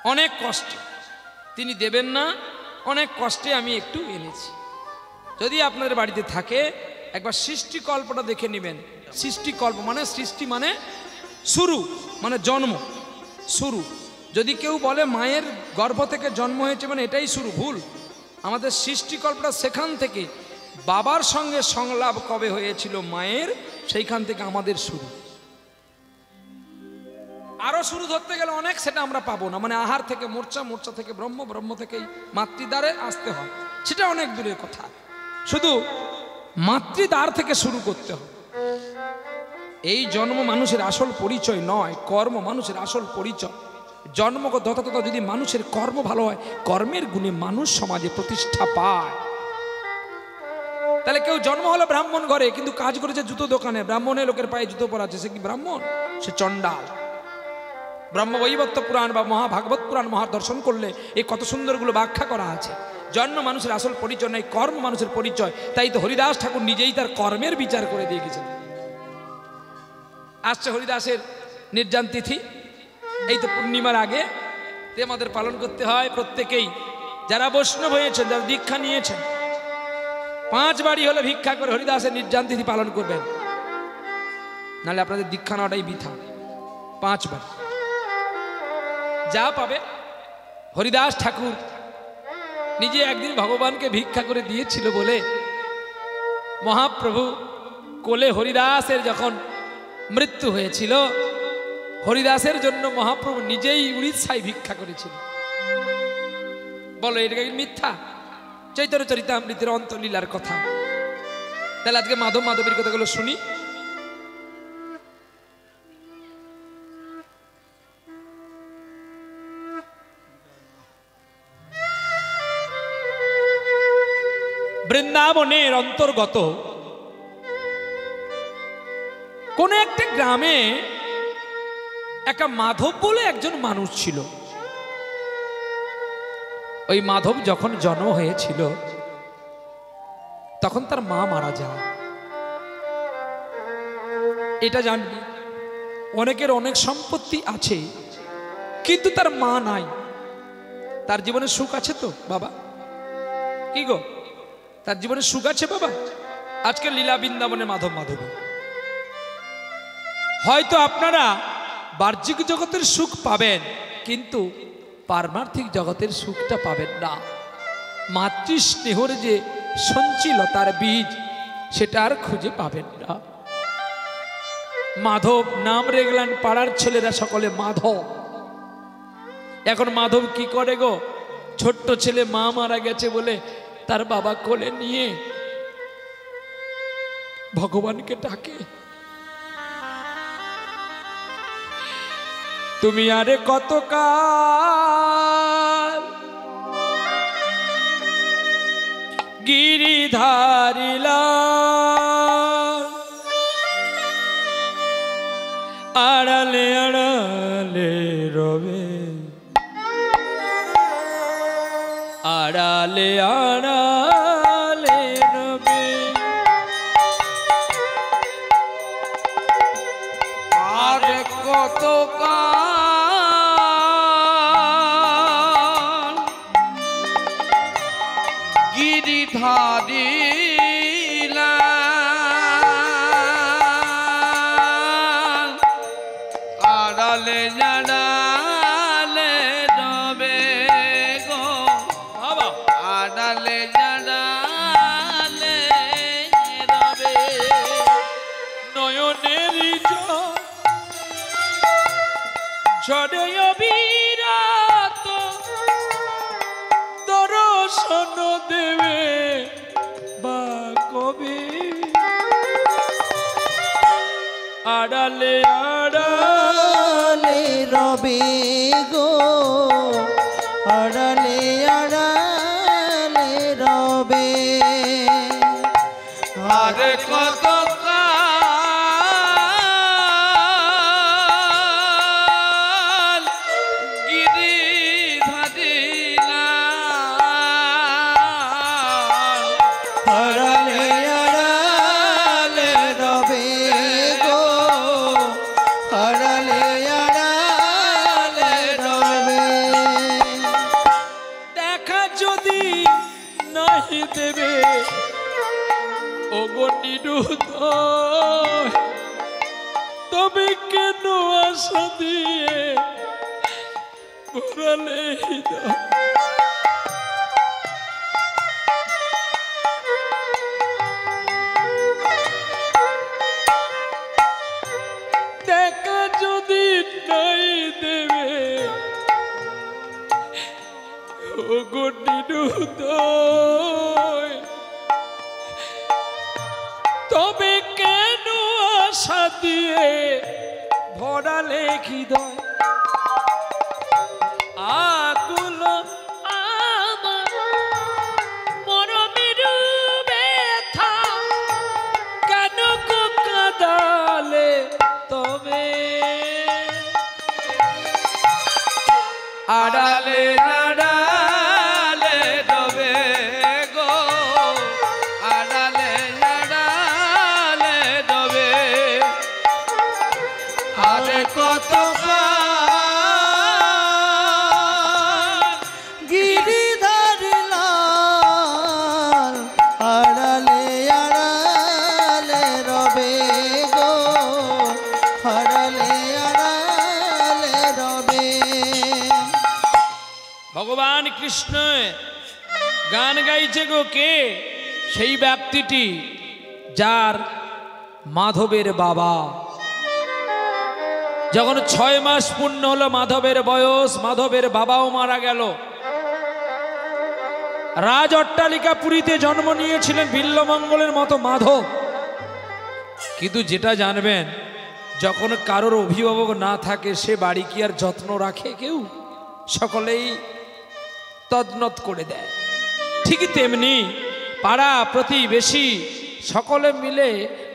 অনেক কষ্টে তিনি দেবেন না, অনেক কষ্টে আমি একটু এনেছি। যদি আপনাদের বাড়িতে থাকে একবার সৃষ্টিকল্পটা দেখে নেবেন। সৃষ্টিকল্প মানে সৃষ্টি মানে শুরু, মানে জন্ম, শুরু। যদি কেউ বলে মায়ের গর্ভ থেকে জন্ম হয়েছে মানে এটাই শুরু, ভুল। আমাদের সৃষ্টিকল্পটা সেখান থেকে, বাবার সঙ্গে সংলাপ কবে হয়েছিল মায়ের, সেইখান থেকে আমাদের শুরু। আরো শুরু ধরতে গেলে অনেক, সেটা আমরা পাবো না। মানে আহার থেকে মোর্চা, মোর্চা থেকে ব্রহ্ম, ব্রহ্ম থেকেই মাতৃদ্বারে আসতে হয়, সেটা অনেক দূরের কথা। শুধু মাতৃদ্বার থেকে শুরু করতে হবে। এই জন্ম মানুষের আসল পরিচয় নয়, কর্ম মানুষের আসল পরিচয়। জন্মগত তথা যদি মানুষের কর্ম ভালো হয়, কর্মের গুণে মানুষ সমাজে প্রতিষ্ঠা পায়। তাহলে কেউ জন্ম হলো ব্রাহ্মণ ঘরে, কিন্তু কাজ করেছে জুতো দোকানে, ব্রাহ্মণের লোকের পায়ে জুতো পরাচ্ছে, সে কি ব্রাহ্মণ? সে চণ্ডাল। ব্রহ্মবৈবর্ত পুরাণ বা মহাভাগবত পুরাণ মহাদর্শন করলে এই কত সুন্দরগুলো ব্যাখ্যা করা আছে। জন্ম মানুষের আসল পরিচয় নয়, কর্ম মানুষের পরিচয়। তাই তো হরিদাস ঠাকুর নিজেই তার কর্মের বিচার করে দিয়ে গেছেন। আসছে হরিদাসের নির্জান তিথি, এই তো পূর্ণিমার আগে আমাদের পালন করতে হয় প্রত্যেকেই। যারা বৈষ্ণব হয়েছেন, যারা দীক্ষা নিয়েছেন, 5 বাড়ি হলে ভিক্ষা করে হরিদাসের নির্জান তিথি পালন করবেন, নাহলে আপনাদের দীক্ষা নেওয়াটাই বৃথা। 5 বাড়ি যা পাবে। হরিদাস ঠাকুর নিজে একদিন ভগবানকে ভিক্ষা করে দিয়েছিল বলে মহাপ্রভু কোলে হরিদাসের যখন মৃত্যু হয়েছিল, হরিদাসের জন্য মহাপ্রভু নিজেই উড়িষ্যায় ভিক্ষা করেছিল। বলো এটা কি মিথ্যা? চৈতন্য চরিতামৃতের অন্তলীলার কথা। তাহলে আজকে মাধব মাধবীর কথাগুলো শুনি। বৃন্দাবনের অন্তর্গত কোন একটা গ্রামে একটা মাধব বলে একজন মানুষ ছিল। ওই মাধব যখন জন্ম হয়েছিল তখন তার মা মারা যায়। এটা জানবি, অনেকের অনেক সম্পত্তি আছে কিন্তু তার মা নাই। তার জীবনে সুখ আছে তো বাবা? কি গো, তার জীবনে সুখ আছে বাবা? আজকে লীলা বৃন্দাবনে মাধব মাধবী। হয়তো আপনারা বাহ্যিক জগতের সুখ পাবেন, কিন্তু পারমার্থিক জগতের সুখটা পাবেন না। মাতৃস্নেহর যে সঞ্চিলতার বীজ, সেটা আর খুঁজে পাবেন না। মাধব নাম রেখলেন পাড়ার ছেলেরা সকলে মাধব। এখন মাধব কি করে গো, ছোট্ট ছেলে মা মারা গেছে বলে তার বাবা কোলে নিয়ে ভগবানকে ডাকে, তুমি আরে কতকাল গিরিধারিলা, আড়ালে আড়ালে রবে, আড়ালে আড়ালে রবে, আর কতকাল গিরিধারিলা, আড়ালে আড়ালে রবে গো, আড়ালে আড়ালে রবে, নয়নের ঝড়ে অবিরাত দর্শন দেবে বা কবি, আড়ালে আড়ালে রবে গো, আড়ালে আড়ালে রবে, আরে কত দেবে ওগো নিরুদ, তবে কেন আশা দিয়ে ভরালে হৃদয়। দেখা যদি নাই দেবে ওগো নিরুদ, তবে কেন আশা দিয়ে ভরালে হৃদয়। আকুল আমার মরমের ব্যথা কেন গো কাঁদালে তবে, আড়ালে আড়ালে রবে গো, আড়ালে আড়ালে রবে। আরে কত গিরিধার লাল আড়ালে আড়ালে রবে গো, আড়ালে আড়ালে রবে। ভগবান কৃষ্ণ গান গাইছে গো কে? সেই ব্যক্তিটি যার মাধবের বাবা। যখন 6 মাস পূর্ণ হলো মাধবের বয়স, মাধবের বাবাও মারা গেল। রাজ অট্টালিকা পুরীতে জন্ম নিয়েছিলেন বিল্বমঙ্গলের মতো মাধব। কিন্তু যেটা জানবেন, যখন কারোর অভিভাবক না থাকে সে বাড়ি কি আর যত্ন রাখে কেউ? সকলেই তদনত করে দেয়। ঠিক তেমনি পাড়া প্রতিবেশী সকলে মিলে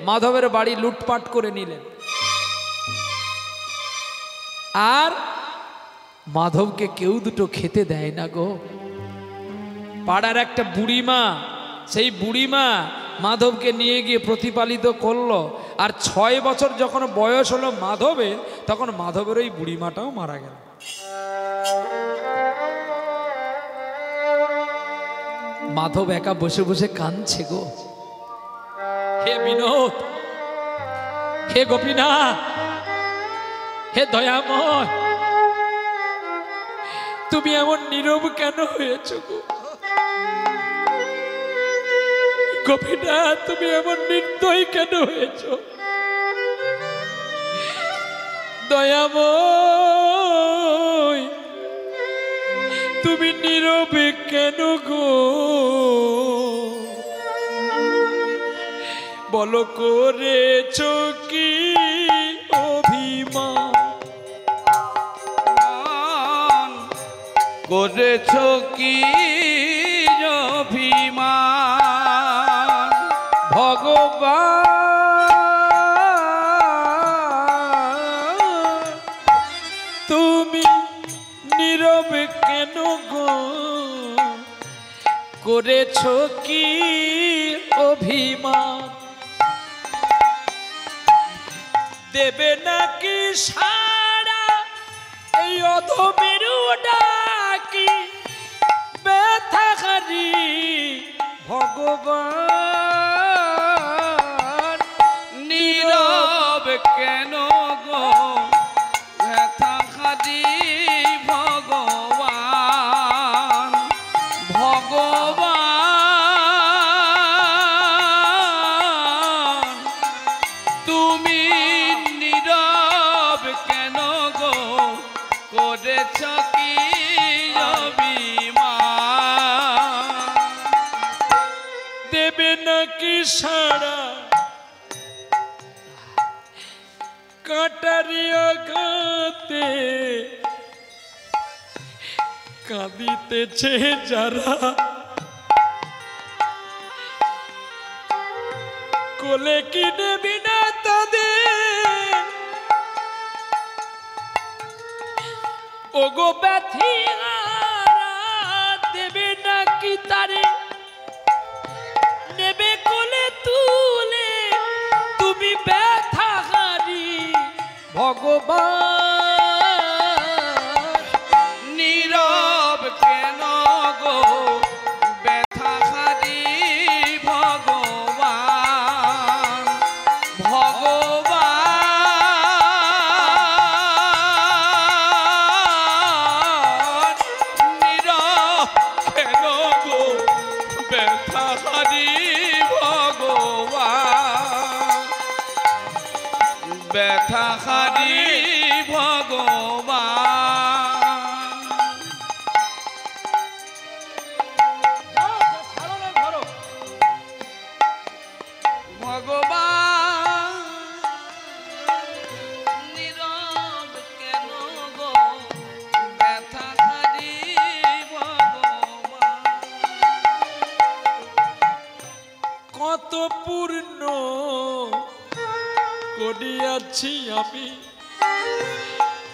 মাধবের বাড়ি লুটপাট করে নিলেন। আর মাধবকে কেউ দুটো খেতে দেয় না গো। পাড়ার একটা বুড়িমা, সেই বুড়িমা মাধবকে নিয়ে গিয়ে প্রতিপালিত করলো। আর 6 বছর যখন বয়স হলো মাধবের, তখন মাধবের ওই বুড়িমাটাও মারা গেল। মাধব একা বসে বসে কাঁদছে গো। হে বিনোদ, হে গোপীনাথ, হে দয়াময়, তুমি এমন নীরব কেন হয়েছ গো? গোপীনাথ, তুমি এমন নির্দয় কেন হয়েছ? দয়াময়, তুমি নীরবে কেন গো? বলো করেছ কি অভিমান, করেছ কি অভিমান? ভগবান, তুমি নীরবে কেন গো? করেছ কি অভিমান? দেবে নাকি সারা এই অধমের ডাকি ব্যথাকারী ভগবান? নীরব কেন গো ব্যথাকারী ভগবান? ভগবান, তুমি নীরব কেন গো? করেছ কি অভিমান? দেবে নাকি সারা কাটারি আঘাতে কাঁদিতেছে যারা? কোলে কি নেবি না তাদের? ওগো ব্যথিরা দেবে নাকি তারে? নেবে কোলে তুলে তুমি ব্যথাহারি ভগবান? নীরব কেন গো ব্যথাহারি ব্যথাহারি ভগবান। ভগবান নীরব কেন গো ব্যথাহারি ভগবান। কত পূর্ণ করিয়াছি আমি,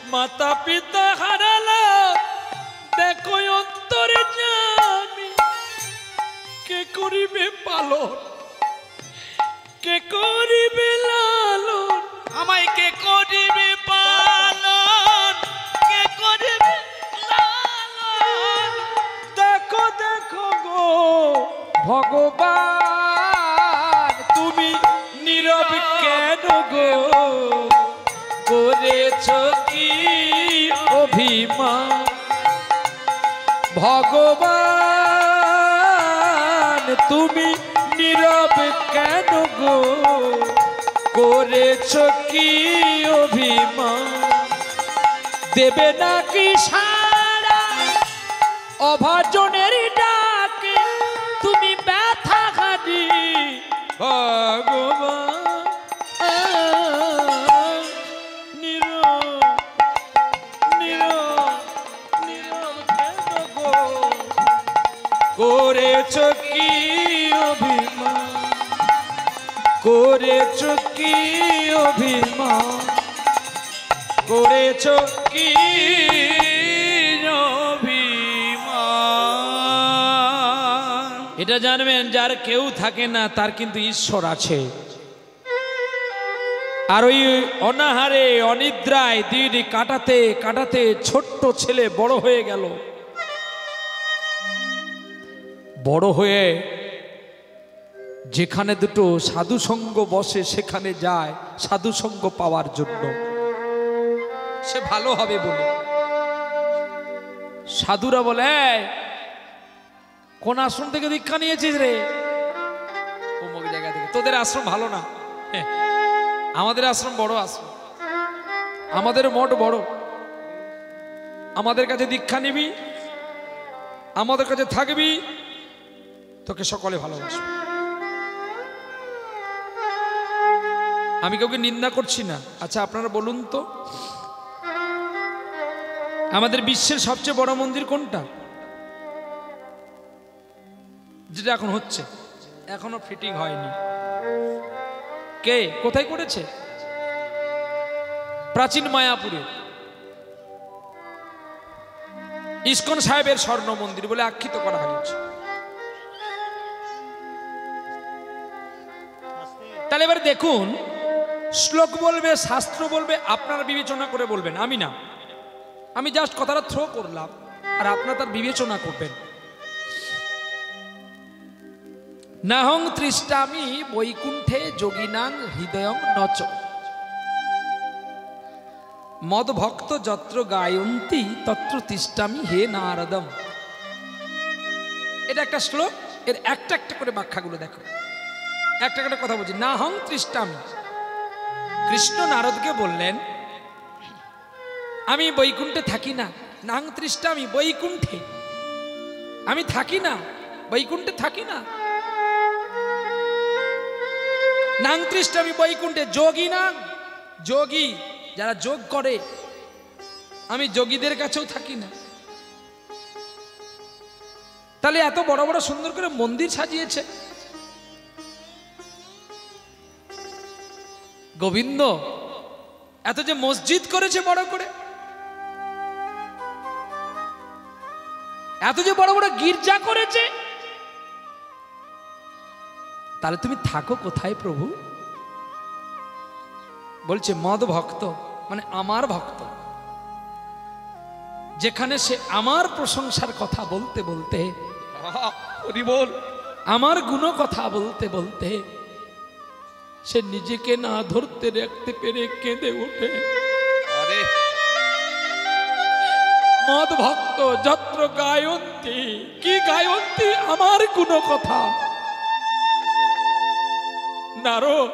মাতা পিতা হারালাম দেখো অন্তরে জানি, কে করিবে পালন, কে করিবে লালন, আমায় কে করিবে পালন, কে করিবে লালন। দেখো দেখো গো ভগবান তুমি নীরব কেন গো, করেছ কি অভিমান। ভগবান তুমি নীরব কেন গো, করেছ কি অভিমান। দেবে নাকি সারা অভাজনের ডাকে, তুমি ব্যথা খাদি ভগবান। নীরব নীরব নীরব কেন গো, করেছ কি অভিমান, করেছ কি অভিমান, করেছ কি অভিমান। এটা জানবেন, যার কেউ থাকে না তার কিন্তু ঈশ্বর আছে। আর ওই অনাহারে অনিদ্রায় দিন কাটাতে কাটাতে ছোট্ট ছেলে বড় হয়ে গেল। বড় হয়ে যেখানে দুটো সাধু সঙ্গ বসে সেখানে যায় সাধু সঙ্গ পাওয়ার জন্য, সে ভালো হবে বলে। সাধুরা বলে, "এই, কোন আশ্রম থেকে দীক্ষা নিয়েছিস রে?" অমুক জায়গা থেকে। তোদের আশ্রম ভালো না, হ্যাঁ, আমাদের আশ্রম বড় আশ্রম, আমাদের মঠ বড়, আমাদের কাছে দীক্ষা নিবি, আমাদের কাছে থাকবি, তোকে সকলে ভালোবাসবে। আমি কাউকে নিন্দা করছি না। আচ্ছা আপনারা বলুন তো, আমাদের বিশ্বের সবচেয়ে বড় মন্দির কোনটা? যেটা এখন হচ্ছে, এখনো ফিটিং হয়নি। কে কোথায় করেছে? প্রাচীন মায়াপুরে ইস্কন সাহেবের স্বর্ণ মন্দির বলে আখ্যিত করা হয়েছে। তাহলে এবার দেখুন, শ্লোক বলবে, শাস্ত্র বলবে, আপনারা বিবেচনা করে বলবেন, আমি না। আমি জাস্ট কথাটা থ্রো করলাম, আর আপনারা তার বিবেচনা করবেন। নাহং তৃষ্টামি বৈকুণ্ঠে যোগিনাং হৃদয়ং নচ, মদ ভক্ত যত্র গায়ন্তি তত্র তিষ্টামি হে নারদম। এটা একটা শ্লোক, এর একটা একটা করে ব্যাখ্যাগুলো দেখো। একটা একটা কথা বলছি। নাহং তৃষ্টামি, কৃষ্ণ নারদকে বললেন, আমি বৈকুণ্ঠে থাকি না। নাহং তৃষ্টামি, বৈকুণ্ঠে আমি থাকি না, বৈকুণ্ঠে থাকি না। নাং তৃষ্টামি বৈকুণ্ঠে যোগী না, যোগী যারা যোগ করে, আমি যোগীদের কাছেও থাকি না। তাহলে এত বড় বড় সুন্দর করে মন্দির সাজিয়েছে গোবিন্দ, এত যে মসজিদ করেছে বড় করে, এত যে বড় বড় গির্জা করেছে, তাহলে তুমি থাকো কোথায় প্রভু? বলছে মদ ভক্ত, মানে আমার ভক্ত, যেখানে সে আমার প্রশংসার কথা বলতে বলতে, বল, আমার গুণ কথা বলতে বলতে সে নিজেকে না ধরতে রাখতে পেরে কেঁদে ওঠে। আরে মদ ভক্ত যত্র গায়ন্তি, কি গায়ন্তি? আমার গুণ কথা। নারদ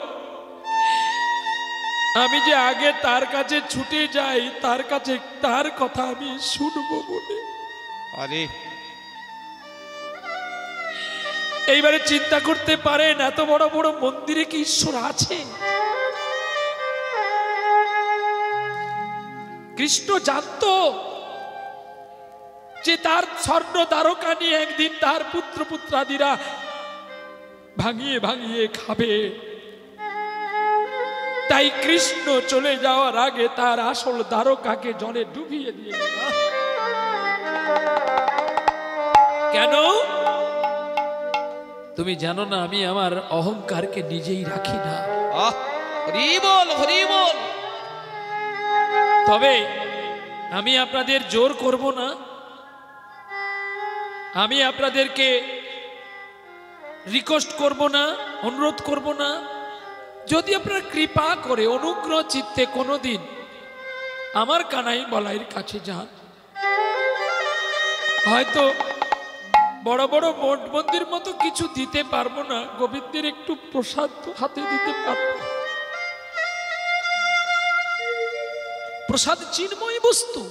আমি যে আগে তার কাছে ছুটে যাই, তার কাছে তার কথা আমি শুনবো বলে। আরে এইবারে চিন্তা করতে পারেন, এত বড় বড় মন্দিরে কি ঈশ্বর আছে? কৃষ্ণ জানতো যে তার স্বর্ণ দ্বারকা নিয়ে একদিন তার পুত্র পুত্রাদিরা ভাঙিয়ে ভাঙিয়ে খাবে। তাই কৃষ্ণ চলে যাওয়ার আগে তার আসল দ্বারকাকে জলে ডুবিয়ে দিয়ে গেল। কেন? তুমি জানো না আমি আমার অহংকারকে নিজেই রাখি না। হরি বল, হরি বল। তবে আমি আপনাদের জোর করব না, আমি আপনাদেরকে রিকোয়েস্ট করব না, অনুরোধ করব না। যদি আপনারা কৃপা করে অনুগ্রহ চিত্তে কোনোদিন আমার কানাই বলাইয়ের কাছে যান, হয়তো বড় বড় মঠ মন্দির মতো কিছু দিতে পারবো না, গোবিন্দের একটু প্রসাদ হাতে দিতে পারবো। প্রসাদ চিন্ময় বস্তু,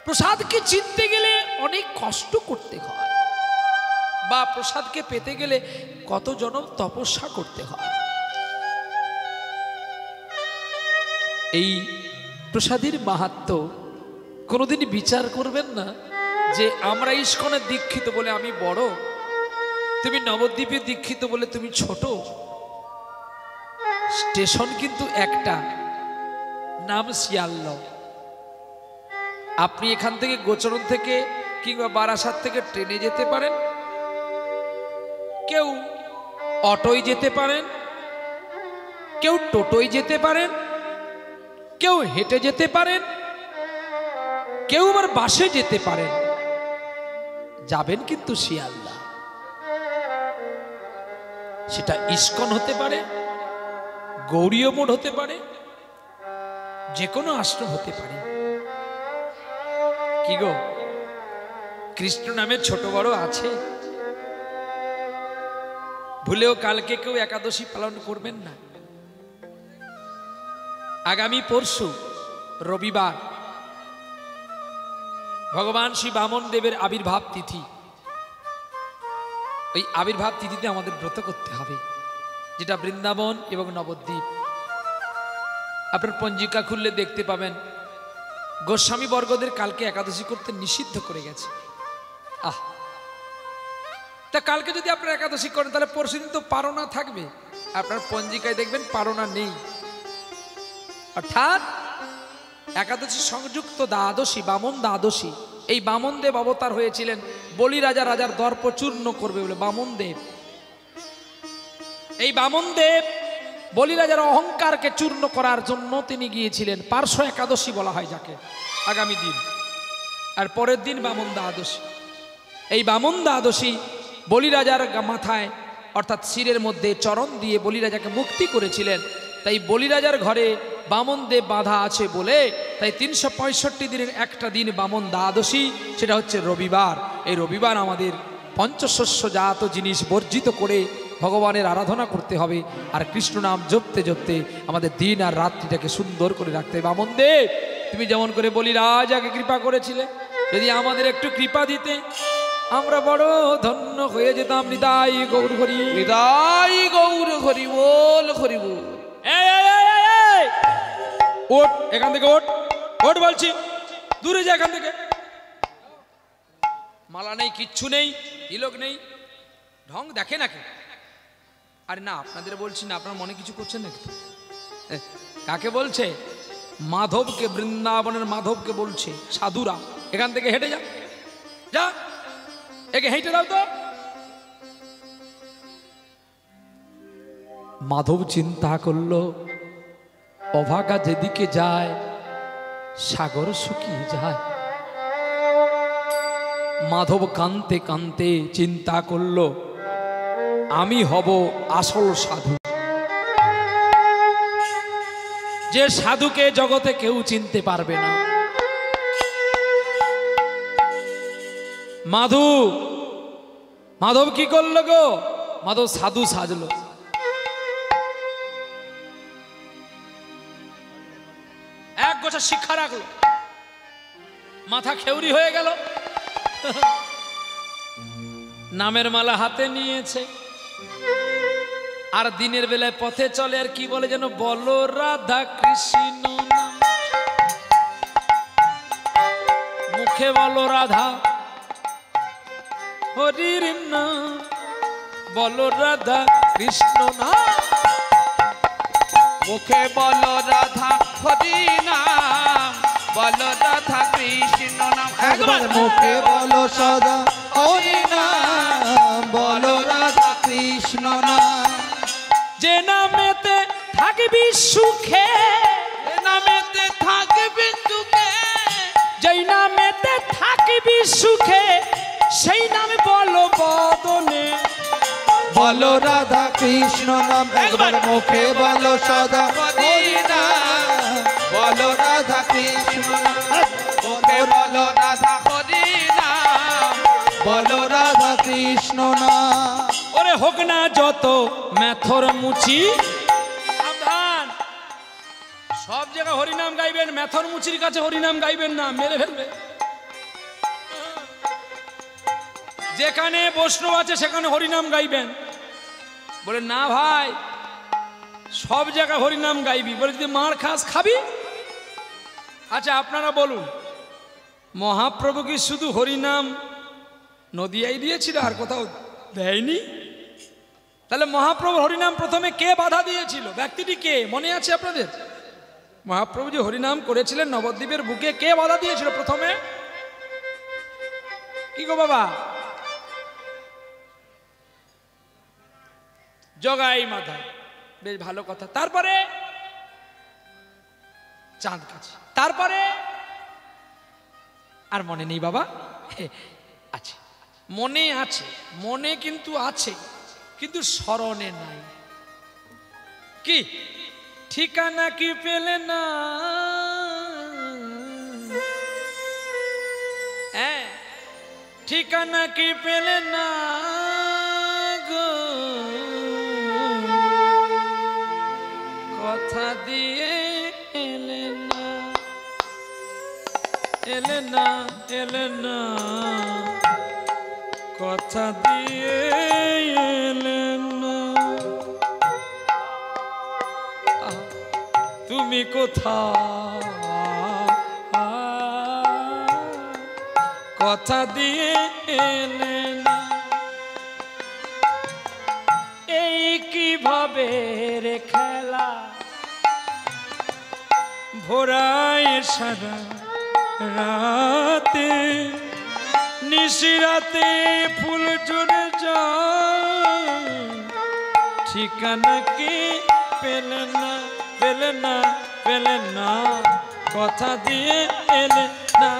প্রসাদকে চিনতে গেলে অনেক কষ্ট করতে হয়, বা প্রসাদকে পেতে গেলে কত জনম তপস্যা করতে হয়। এই প্রসাদের মাহাত্ম্য কোনোদিন বিচার করবেন না যে আমরা ইস্কনের দীক্ষিত বলে আমি বড়, তুমি নবদ্বীপে দীক্ষিত বলে তুমি ছোট। স্টেশন কিন্তু একটা, নাম শিয়ালদহ। আপনি এখান থেকে গোচরণ থেকে কিংবা বারাসাত থেকে ট্রেনে যেতে পারেন, কেউ অটোয় যেতে পারেন, কেউ টোটোয় যেতে পারেন, কেউ হেঁটে যেতে পারেন, কেউ আবার বাসে যেতে পারেন। যাবেন কিন্তু শিয়ালদহ। সেটা ইস্কন হতে পারে, গৌড়ীয় মঠ হতে পারে, যে কোনো আশ্রম হতে পারে। কি গো, কৃষ্ণ নামে ছোট বড় আছে? ভুলেও কালকে কেউ একাদশী পালন করবেন না। আগামী পরশু রবিবার ভগবান শ্রী বামন দেবের আবির্ভাব তিথি। ওই আবির্ভাব তিথিতে আমাদের ব্রত করতে হবে, যেটা বৃন্দাবন এবং নবদ্বীপ। আপনার পঞ্জিকা খুললে দেখতে পাবেন গোস্বামী বর্গদের কালকে একাদশী করতে নিষিদ্ধ করে গেছে। তা কালকে যদি আপনারা একাদশী করেন তাহলে পরশুদিন তো পারনা থাকবে। আপনার পঞ্জিকায় দেখবেন পারনা নেই, অর্থাৎ একাদশী সংযুক্ত দ্বাদশী, বামন দ্বাদশী। এই বামন দেব অবতার হয়েছিলেন বলি রাজার দর্প চূর্ণ করবে বলে। বামন দেব, এই বামন দেব বলি রাজার অহংকারকে চূর্ণ করার জন্য তিনি গিয়েছিলেন। পার্শ্ব একাদশী বলা হয় যাকে, আগামী দিন। আর পরের দিন বামন দ্বাদশী। এই বামন দ্বাদশী বলি রাজার মাথায় অর্থাৎ শিরের মধ্যে চরণ দিয়ে বলি রাজাকে মুক্তি করেছিলেন। তাই বলি রাজার ঘরে বামন দেব বাঁধা আছে বলে তাই 365 দিনের একটা দিন বামন দ্বাদশী, সেটা হচ্ছে রবিবার। এই রবিবার আমাদের পঞ্চশস্য জাত জিনিস বর্জিত করে ভগবানের আরাধনা করতে হবে, আর কৃষ্ণ নাম জপতে জপতে আমাদের দিন আর রাত্রিটাকে সুন্দর করে রাখতে হবে। বামন দেব, তুমি যেমন করে বলি রাজাকে কৃপা করেছিলে, যদি আমাদের একটু কৃপা দিতে আমরা বড় ধন্য হয়ে যেতাম। নিতাই গৌর হরি, নিতাই গৌর হরি বল, হরি বল। ওঠ এখান থেকে, ওঠ ওঠ বলছি, দূরে যা এখান থেকে। মালা নেই, কিচ্ছু নেই, তিলক নেই, ঢং দেখে নাকি? আরে না, আপনাদের বলছি না, আপনার মনে কিছু করছেন নাকি? কাকে বলছে? মাধবকে, বৃন্দাবনের মাধবকে বলছে। সাধুরা এখান থেকে হেঁটে যা, যা একে হেঁটে দাও তো। মাধব চিন্তা করলো, অভাগা যেদিকে যায় সাগর শুকিয়ে যায়। মাধব কানতে কানতে চিন্তা করলো, আমি হব আসল সাধু, যে সাধুকে জগতে কেউ চিনতে পারবে না। মাধব কি করলো গো? মাধব সাধু সাজলো। একটা শিক্ষা রাখলো, মাথা খেউরি হয়ে গেল, নামের মালা হাতে নিয়েছে, আর দিনের বেলায় পথে চলে, আর কি বলে যেন, বলো রাধা কৃষ্ণ নাম, মুখে বলো রাধা হরির নাম, বলো রাধা কৃষ্ণ নাম, মুখে বলো রাধা হরি নাম, বলো রাধা কৃষ্ণ নাম। একবার মুখে বলো সদা হরি নাম, বলো রাধা কৃষ্ণ নাম। যে নামেতে থাকবি সুখে, এ নামেতে থাকবে সুখে, যেই নামেতে থাকবি সুখে, সেই নামে বলো বদনে, বলো রাধা কৃষ্ণ নাম। একবার মুখে বলো সদা হরি নাম, বলো রাধা কৃষ্ণ নাম। মুখে বলো রাধা হরি নাম, বলো রাধা কৃষ্ণ নাম। ওরে হোক না যত মেথর মুচি, সাবধান, সব জায়গায় হরিনাম গাইবেন, মেথর মুচির কাছে হরিনাম গাইবেন না, মেরে ফেলবে। যেখানে বৈষ্ণব আছে সেখানে হরিনাম গাইবেন। বলে না ভাই, সব জায়গায় হরিনাম গাইবি, বলে যদি মার খাস খাবি। আচ্ছা আপনারা বলুন, মহাপ্রভু কি শুধু হরিনাম নদিয়ায় দিয়েছিল, আর কোথাও দেয়নি? তাহলে মহাপ্রভু হরিনাম প্রথমে কে বাধা দিয়েছিল? ব্যক্তিটি কে মনে আছে আপনাদের? মহাপ্রভু যে হরিনাম করেছিলেন নবদ্বীপের বুকে, কে বাধা দিয়েছিল প্রথমে? কি গো বাবা? জগাই মাথায়, বেশ ভালো কথা। তারপরে চাঁদ কাছে, তারপরে আর মনে নেই বাবা। আছে, মনে আছে, মনে কিন্তু আছে, কিন্তু স্মরণে নাই। কি ঠিকানা কি পেলে না? হ্যাঁ, ঠিকানা কি পেলে না গো, কথা দিয়ে এলে না, এলে না, এলে না, কথা দিয়ে এলে না। তুমি কোথায়, কথা দিয়ে এলে না। এই কিভাবে রে খেলা, ভোরায় সারা রাতে, নিশিরাতে ফুল জুড়ে যায়, ঠিকানা কি পেলে না, পেলে না, পেলে না, কথা দিয়ে এলে না।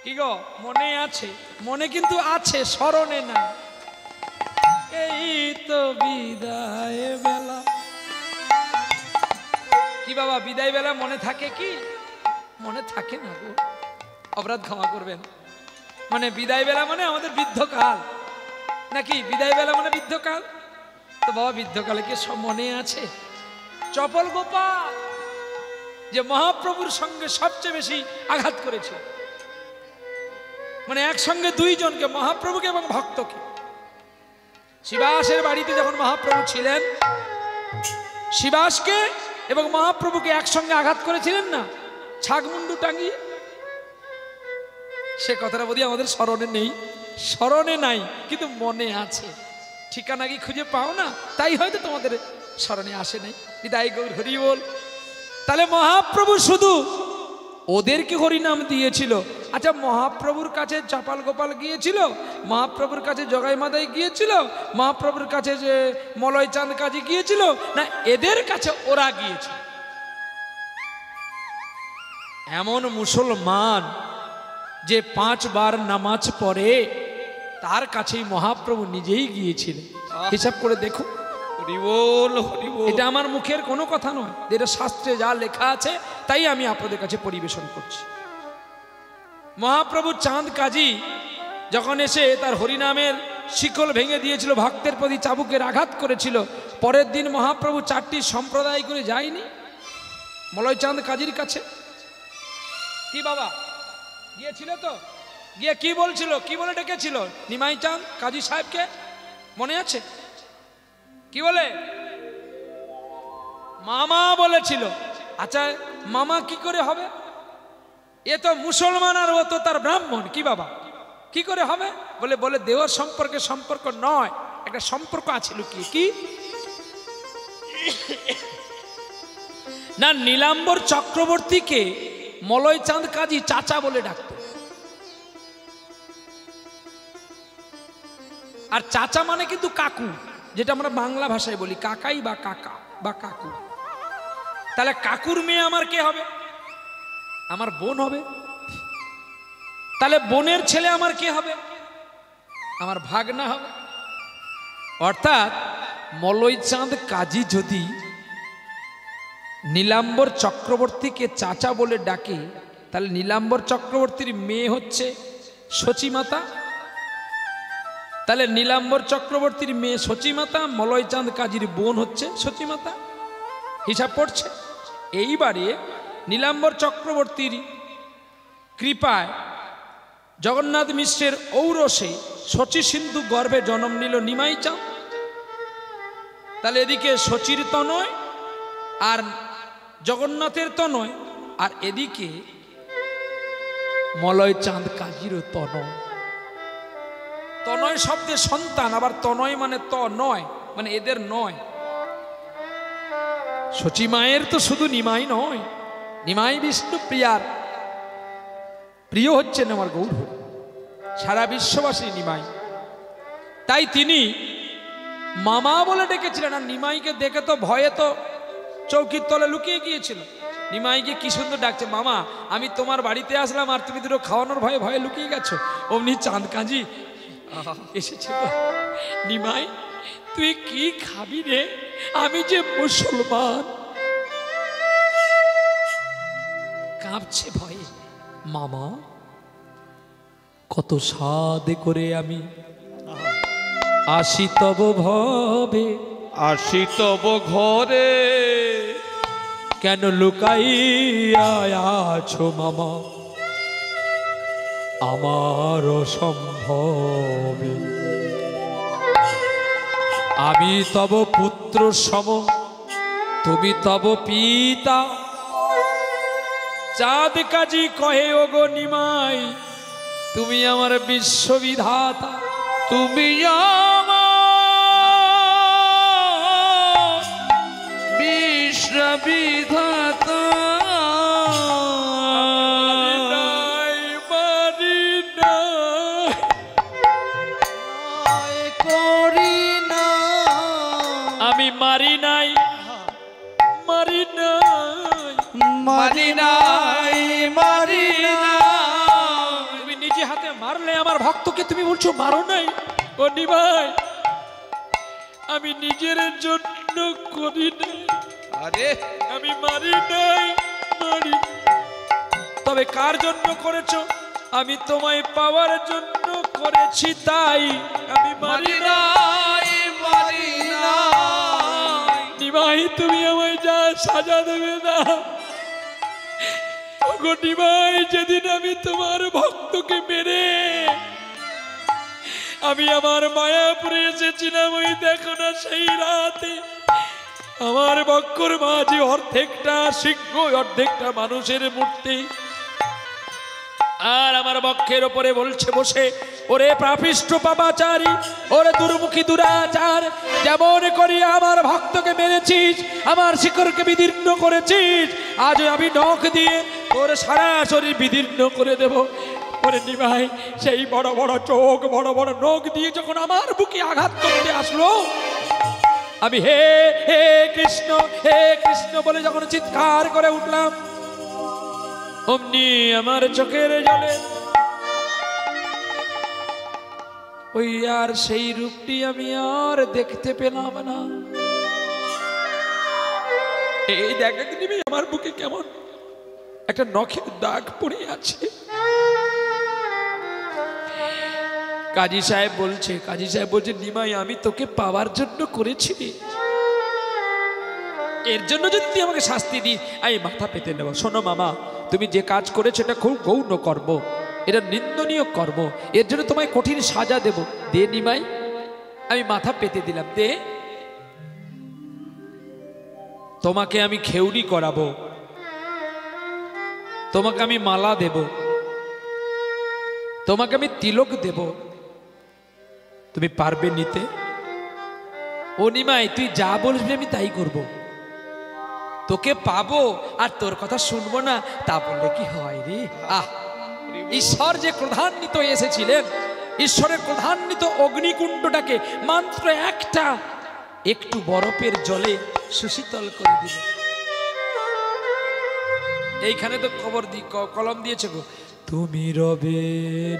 কি গো মনে আছে? মনে কিন্তু আছে, স্মরণে না। এই তো বিদায় বেলা। কি বাবা, বিদায় বেলা মনে থাকে কি? মনে থাকে না গো, অপরাধ ক্ষমা করবেন। মানে বিদায় বেলা মানে আমাদের বৃদ্ধকাল, নাকি? বিদায় বেলা মানে বৃদ্ধকাল। তো বাবা, বৃদ্ধকালে কি সব মনে আছে? চপল গোপাল যে মহাপ্রভুর সঙ্গে সবচেয়ে বেশি আঘাত করেছে, মানে একসঙ্গে দুইজনকে, মহাপ্রভুকে এবং ভক্তকে। শিবাসের বাড়িতে যখন মহাপ্রভু ছিলেন, শিবাসকে এবং মহাপ্রভুকে একসঙ্গে আঘাত করেছিলেন না, ছাগমুন্ডু টাঙিয়ে। সে কথাটা বোধহয় আমাদের স্মরণে নেই, স্মরণে নাই, কিন্তু মনে আছে। ঠিকানা কি খুঁজে পাও না, তাই হয়তো তোমাদের স্মরণে আসে নাই। বিদায় গৌর হরি বল। তাহলে মহাপ্রভু শুধু ওদেরকে হরিনাম দিয়েছিল। আচ্ছা, মহাপ্রভুর কাছে চাপাল গোপাল গিয়েছিল, মহাপ্রভুর কাছে জগাই মাদাই গিয়েছিল, মহাপ্রভুর কাছে যে মলয় চাঁদ কাজী গিয়েছিল, না এদের কাছে ওরা গিয়েছিল? এমন মুসলমান যে 5 বার নামাজ পড়ে, তার কাছেই মহাপ্রভু নিজেই গিয়েছিলেন। হিসাব করে দেখো। হরি বল, হরি বল। এটা আমার মুখের কোনো কথা নয়, এটা শাস্ত্রে যা লেখা আছে তাই আমি আপনাদের কাছে পরিবেশন করছি। মহাপ্রভু চাঁদ কাজী যখন এসে তার হরিনামের শিকল ভেঙে দিয়েছিল, ভক্তের প্রতি চাবুকের আঘাত করেছিল, পরের দিন মহাপ্রভু 4টি সম্প্রদায় করে যায়নি? মলয়চাঁদ কাজীর কাছে। কি বাবা গিয়েছিল তো? গিয়ে কি বলছিল, কি বলে ডেকেছিল নিমাই চাঁদ কাজী সাহেবকে, মনে আছে? কি বলে? মামা বলেছিল। আচ্ছা মামা কি করে হবে? এ তো মুসলমান আর ও তো তার ব্রাহ্মণ, কি বাবা কি করে হবে? বলে বলে দেওয়ার সম্পর্কে সম্পর্ক নয়, একটা সম্পর্ক আছে লুকিয়ে। কি না, নীলাম্বর চক্রবর্তীকে মলয়চাঁদ কাজী চাচা বলে ডাকত। আর চাচা মানে কিন্তু কাকু, যেটা আমরা বাংলা ভাষায় বলি কাকাই বা কাকা বা কাকু। তাহলে কাকুর মেয়ে আমার কে হবে? আমার বোন হবে। তাহলে বোনের ছেলে আমার কে হবে? আমার ভাগনা হবে। অর্থাৎ মলয়চাঁদ কাজী যদি নীলাম্বর চক্রবর্তীকে চাচা বলে ডাকে, তাহলে নীলাম্বর চক্রবর্তীর মেয়ে হচ্ছে সচিমাতা। তাহলে নীলাম্বর চক্রবর্তীর মেয়ে সচিমাতা, মলয়চাঁদ কাজীর বোন হচ্ছে সচিমাতা। হিসাব পড়ছে। এইবারে নীলাম্বর চক্রবর্তীর কৃপায় জগন্নাথ মিশ্রের ঔরসে শচী সিন্ধু গর্ভে জন্ম নিল নিমাই চাঁদ। তাহলে এদিকে শচীর তনয় আর জগন্নাথের তনয়, আর এদিকে মলয়চাঁদ কাজীরও তনয়। তনয় শব্দের সন্তান, আবার তনয় মানে ত নয়, মানে এদের নয়। শচী মায়ের তো শুধু নিমাই নয়, নিমাই বিষ্ণু প্রিয়ার প্রিয় হচ্ছেন আমার গৌর, সারা বিশ্ববাসী নিমাই। তাই তিনি মামা বলে ডেকেছিলেন। আর নিমাইকে দেখে তো ভয়ে তো চৌকির তলে লুকিয়ে গিয়েছিল। নিমাইকে কি সুন্দর ডাকছে, মামা আমি তোমার বাড়িতে আসলাম আর তুমি দুটো খাওয়ানোর ভয়ে ভয়ে লুকিয়ে গেছো। অমনি চাঁদ কাজী এসেছিল। নিমাই তুই কি খাবি রে? আমি যে মুসলমান। কাঁপছে ভয়ে। মামা কত সাদে করে আমি আসি তব ভবে, আসি তব ঘরে, কেন লুকাইয়া আছো মামা আমার অসম্ভবে। আমি তব পুত্র সম, তুমি তব পিতা। চাঁদ কাজী কহে ওগো নিমাই তুমি আমার বিশ্ববিধাতা। তুমি আমার বিশ্ববিধাতা। আমি মারি নাই, মারি নাই, মারি নাই, মারি নাই। তুমি নিজে হাতে মারলে আমার ভক্তকে, তুমি বলছো মারো নাই। ও নিমাই আমি নিজের জন্য করি নাই, আরে আমি মারি নাই, মারি। তবে কার জন্য করেছো? আমি তোমায় পাওয়ার জন্য করেছি, তাই আমি মারি নাই, মারি নাই। নিমাই তুমি আমায় যা সাজা দেবে না। ওগো নিমাই যেদিন আমি তোমার ভক্তকে মেরে আমি আমার মায়াপুরে এসেছিলাম, ওই দেখো না সেই রাতে আমার বক্ষর মাঝে অর্ধেকটা সিংহ অর্ধেকটা মানুষের মূর্তি। আর আমার বক্ষের ওপরে বলছে বসে, ওরে পাপিষ্ঠ পাপাচারী, ওরে দুর্মুখী দুরাচার, যেমন করি আমার ভক্তকে মেরেছিস, আমার শিকড়কে বিদীর্ণ করেছিস, আজ আমি নখ দিয়ে তোর সারা শরীর বিদীর্ণ করে দেব। ওরে নিমাই সেই বড় বড় চোখ বড় বড় নখ দিয়ে যখন আমার বুকে আঘাত করতে আসলো, আমি হে হে কৃষ্ণ বলে যখন চিৎকার করে উঠলাম, অমনি আমার চোখের জলে ওই আর সেই রূপটি আমি আর দেখতে পেলাম না। এই দেখা দিবি আমার বুকে কেমন একটা নখের দাগ পড়ে আছে। কাজী সাহেব বলছে নিমাই আমি তোকে পাওয়ার জন্য করেছি। এর জন্য যদি তুই আমাকে শাস্তি দিস আমি মাথা পেতে নেব। শোনো মামা, তুমি যে কাজ করেছো এটা খুব গৌণ কর্ম, এটা নিন্দনীয় কর্ম, এর জন্য তোমায় কঠিন সাজা দেব। দে নিমাই, আমি মাথা পেতে দিলাম, দে। তোমাকে আমি খেউনি করাবো, তোমাকে আমি মালা দেব, তোমাকে আমি তিলক দেব, তুমি পারবে নিতে? ও নিমাই, তুই যা বলবি আমি তাই করব। তোকে পাবো আর তোর কথা শুনবো না, তা বললে কি হয় রে? আহ, ঈশ্বর যে ক্রোধান্বিত এসেছিলেন, ঈশ্বরের ক্রোধান্বিত অগ্নিকুণ্ডটাকে মাত্র একটা একটু বরফের জলে সুশীতল করে দিল। এইখানে তো খবর কলম দিয়েছে গো, তুমি রবে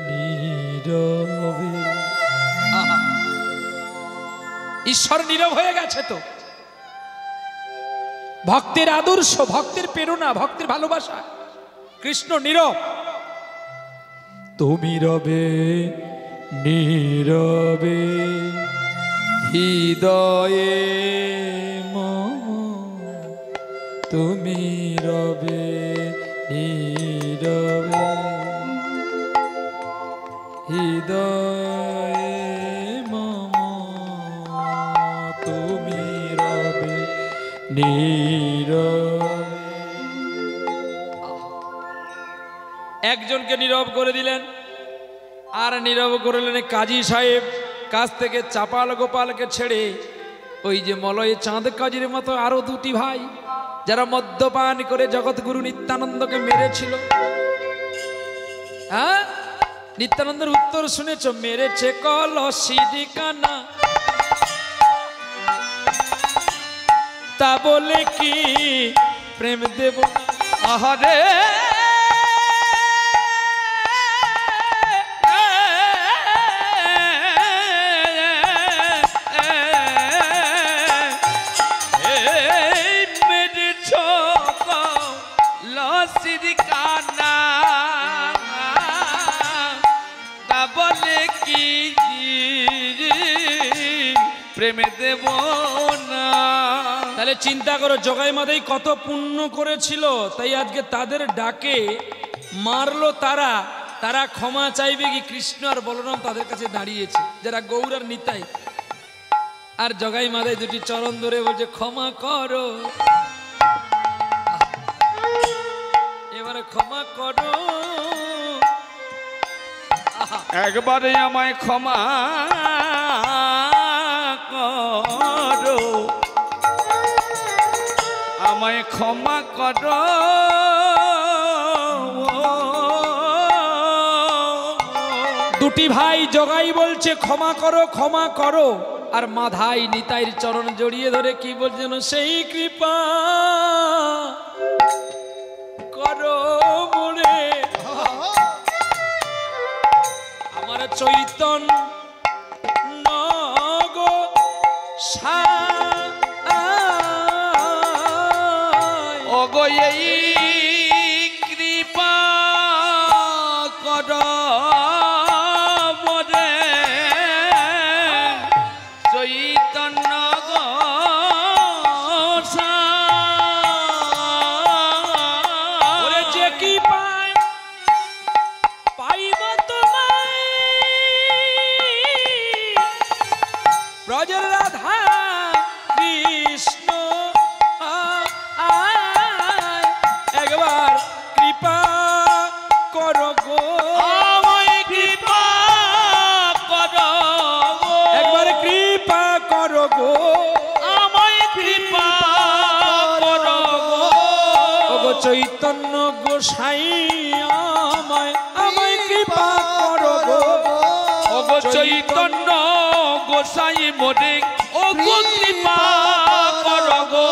নীরবে। আহা, ঈশ্বর নীরব হয়ে গেছে তো। ভক্তের আদর্শ, ভক্তের প্রেরণা, ভক্তের ভালোবাসা, কৃষ্ণ নীরব। তুমি রবে নীরবে হৃদয়ে মম, তুমি রবে নীরবে হৃদয়ে মম, তুমি রবে নীরবে। একজনকে নীরব করে দিলেন, আর নীরব করলেন কাজী সাহেব। কাছ থেকে চাপাল গোপালকে ছেড়ে ওই যে মলয়ে চাঁদ কাজীর মতো আরো দুটি ভাই, যারা মদ্যপান করে জগৎগুরু নিত্যানন্দকে মেরেছিল। হ্যাঁ, নিত্যানন্দের উত্তর শুনেছ? মেরেছে কলসি কানা, তা বলে কি প্রেম দেব না? আহারে প্রেমে দেব না। তাহলে চিন্তা করো, জগাই মাদাই কত পুণ্য করেছিল, তাই আজকে তাদের ডাকে মারলো তারা। তারা ক্ষমা চাইবে কি? কৃষ্ণ আর বলরাম তাদের কাছে দাঁড়িয়েছে, যারা গৌর আর নিতাই। আর জগাই মাদাই দুটি চরণ ধরে বলছে ক্ষমা করো, এবারে ক্ষমা করো, একবারে আমায় ক্ষমা করো, আমায় ক্ষমা করো। দুটি ভাই জগাই বলছে ক্ষমা করো, ক্ষমা করো, আর মাধাই নিতাইয়ের চরণ জড়িয়ে ধরে কি বলছেন? সেই কৃপা করো মোরে, আমার চৈতন্য গো ওগো এই কৃপা করো মোরে, চৈতন্য গো ওরে যে কি পায় পাইব তোমায়, ব্রজের রাধা কৃষ্ণ একবার কৃপা করো গো, আমায় কৃপা করো, একবার কৃপা করো গো, আমায় কৃপা করো ওগো চৈতন্য গোসাই আমায়, আমায় কৃপা করো গো, ওগো চৈতন্য গোসাই মোরে, ওগো কৃপা করো গো,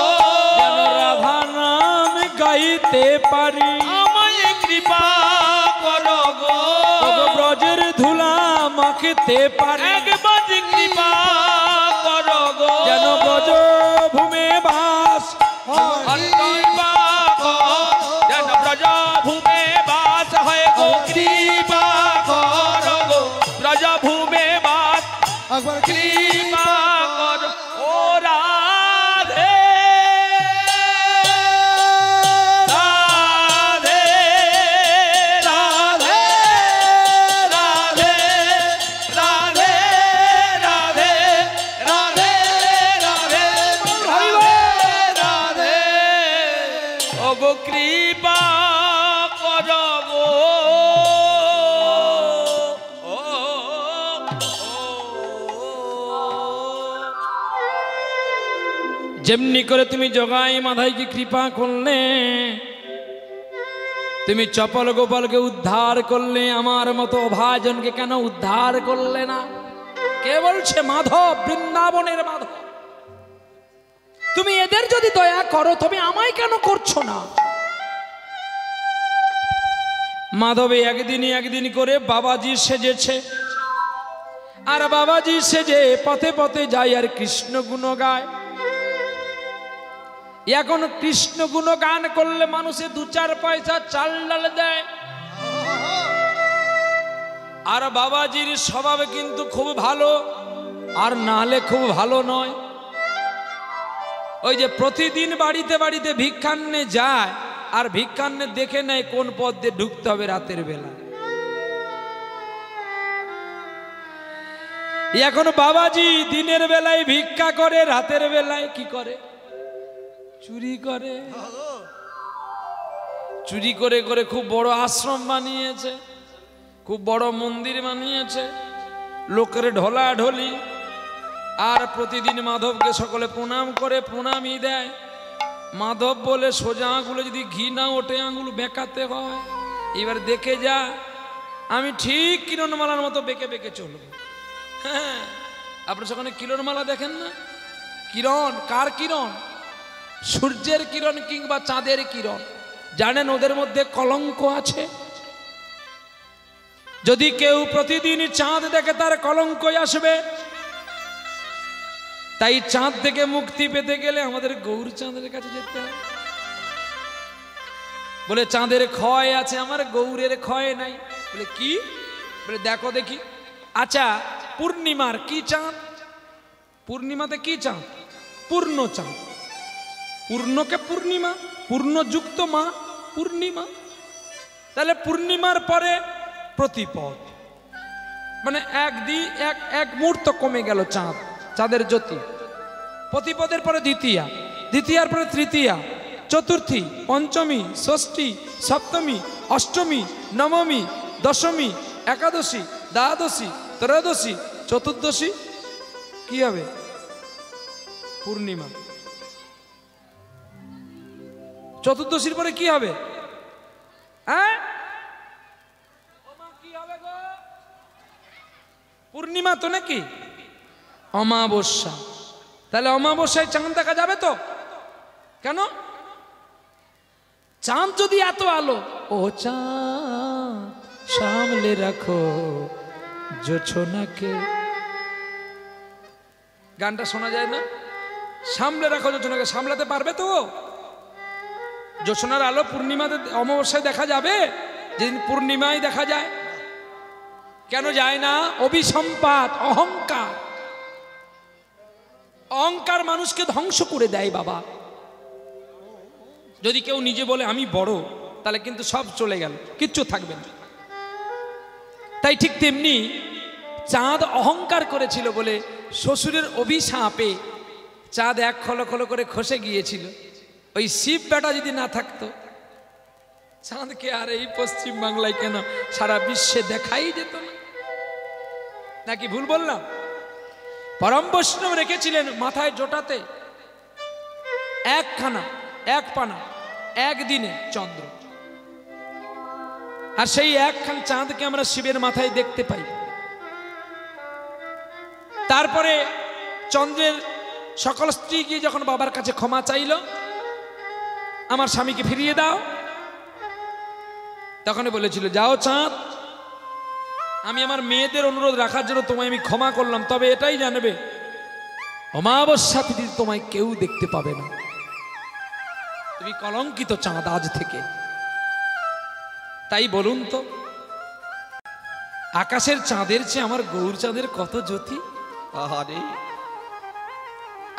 যেন রাধা নাম গাইতে পারি, আমায় কৃপা করো গো, ওগো ব্রজের ধুলা মাখিতে পারি, একবার কৃপা করো গো, যেন ব্রজ ভূমে বাস অন্তর্বা যেন ব্রজ ভূমে বাস হয় গো, কৃপা করো গো, ব্রজ ভূমে বাস একবার কৃপা করো। ও রাধে যেমনি করে তুমি জগাই মাধাইকে কৃপা করলে, তুমি চপল গোপালকে উদ্ধার করলে, আমার মতো অভাজনকে কেন উদ্ধার করলে না? কে বলছে? মাধব, বৃন্দাবনের মাধব। তুমি এদের যদি দয়া করো তবে আমায় কেন করছো না? মাধবে একদিন করে বাবাজি সেজেছে, আর বাবাজি সেজে পথে পথে যায় আর কৃষ্ণ গুণ গায়। এখন কৃষ্ণ গুণ গান করলে মানুষে 2-4 পয়সা চাল ডাল দেয়। আর বাবাজির স্বভাব কিন্তু খুব ভালো, আর নালে খুব ভালো নয়। ওই যে প্রতিদিন বাড়িতে বাড়িতে ভিক্ষান্নে যায়, আর ভিক্ষান্নে দেখে নেয় কোন পথ দিয়ে ঢুকতে হবে রাতের বেলা। এখন বাবাজি দিনের বেলায় ভিক্ষা করে, রাতের বেলায় কি করে? চুরি করে। চুরি করে করে খুব বড় আশ্রম বানিয়েছে, খুব বড় মন্দির বানিয়েছে, লোকের ঢোলা ঢোলি। আর প্রতিদিন মাধবকে সকলে প্রণাম করে, প্রণামই দেয়। মাধব বলে সোজা আঙুলে যদি ঘি না ওঠে আঙুল বেঁকাতে হয়। এবার দেখে যা, আমি ঠিক কিরণমালার মতো বেঁকে বেঁকে চলব। হ্যাঁ, আপনার সেখানে কিরণমালা দেখেন না? কিরণ কার কিরণ? সূর্যের কিরণ কিংবা চাঁদের কিরণ। জানেন ওদের মধ্যে কলঙ্ক আছে। যদি কেউ প্রতিদিন চাঁদ দেখে তার কলঙ্কই আসবে। তাই চাঁদ থেকে মুক্তি পেতে গেলে আমাদের গৌর চাঁদের কাছে যেতে হবে। বলে চাঁদের ক্ষয় আছে, আমার গৌরের ক্ষয় নাই। বলে কি? বলে দেখো দেখি। আচ্ছা, পূর্ণিমার কি চাঁদ? পূর্ণিমাতে কি চাঁদ? পূর্ণ চাঁদ। পূর্ণকে পূর্ণিমা, পূর্ণযুক্ত মা পূর্ণিমা। তাহলে পূর্ণিমার পরে প্রতিপদ, মানে এক মুহূর্ত কমে গেল চাঁদ, চাঁদের জ্যোতি। প্রতিপদের পরে দ্বিতীয়া, দ্বিতীয়ার পরে তৃতীয়া, চতুর্থী, পঞ্চমী, ষষ্ঠী, সপ্তমী, অষ্টমী, নবমী, দশমী, একাদশী, দ্বাদশী, ত্রয়োদশী, চতুর্দশী। কি হবে? পূর্ণিমা। চতুর্দশীর পরে কি হবে? হ্যাঁ, কি হবে গো? পূর্ণিমা তো নাকি? অমাবস্যা। তাহলে অমাবস্যায় চাঁদ দেখা যাবে তো? কেন? চাঁদ যদি এত আলো, ও চাঁদ সামলে রাখো জোছনাকে। গানটা শোনা যায় না? সামলে রাখো জোছনাকে। সামলাতে পারবে তো? জোছনার আলো পূর্ণিমাতে অমাবস্যায় দেখা যাবে? যেদিন পূর্ণিমায় দেখা যায়। কেন যায় না? অভিসম্পাত, অহংকার। অহংকার মানুষকে ধ্বংস করে দেয় বাবা। যদি কেউ নিজে বলে আমি বড়, তাহলে কিন্তু সব চলে গেল, কিচ্ছু থাকবে না। তাই ঠিক তেমনি চাঁদ অহংকার করেছিল বলে শ্বশুরের অভিশাপে চাঁদ এক খলো খলো করে খসে গিয়েছিল। ওই শিব বেটা যদি না থাকতো, চাঁদকে আর এই পশ্চিম বাংলায় কেন সারা বিশ্বে দেখাই যেত না। নাকি ভুল বললাম? পরম বৈষ্ণব রেখেছিলেন মাথায় জোটাতে এক পানা একদিনে চন্দ্র। আর সেই একখান চাঁদকে আমরা শিবের মাথায় দেখতে পাই। তারপরে চন্দ্রের সকল স্ত্রী গিয়ে যখন বাবার কাছে ক্ষমা চাইল, আমার স্বামীকে ফিরিয়ে দাও, তখন বলেছিল যাও চাঁদ, আমি আমার মেয়েদের অনুরোধ রাখার জন্য তোমায় আমি ক্ষমা করলাম, তবে এটাই জানবে অমাবস্যা তিথি তোমায় কেউ দেখতে পাবে না। তুমি কলঙ্কিত চাঁদ আজ থেকে। তাই বলুন তো, আকাশের চাঁদের চেয়ে আমার গৌর চাঁদের কত জ্যোতি।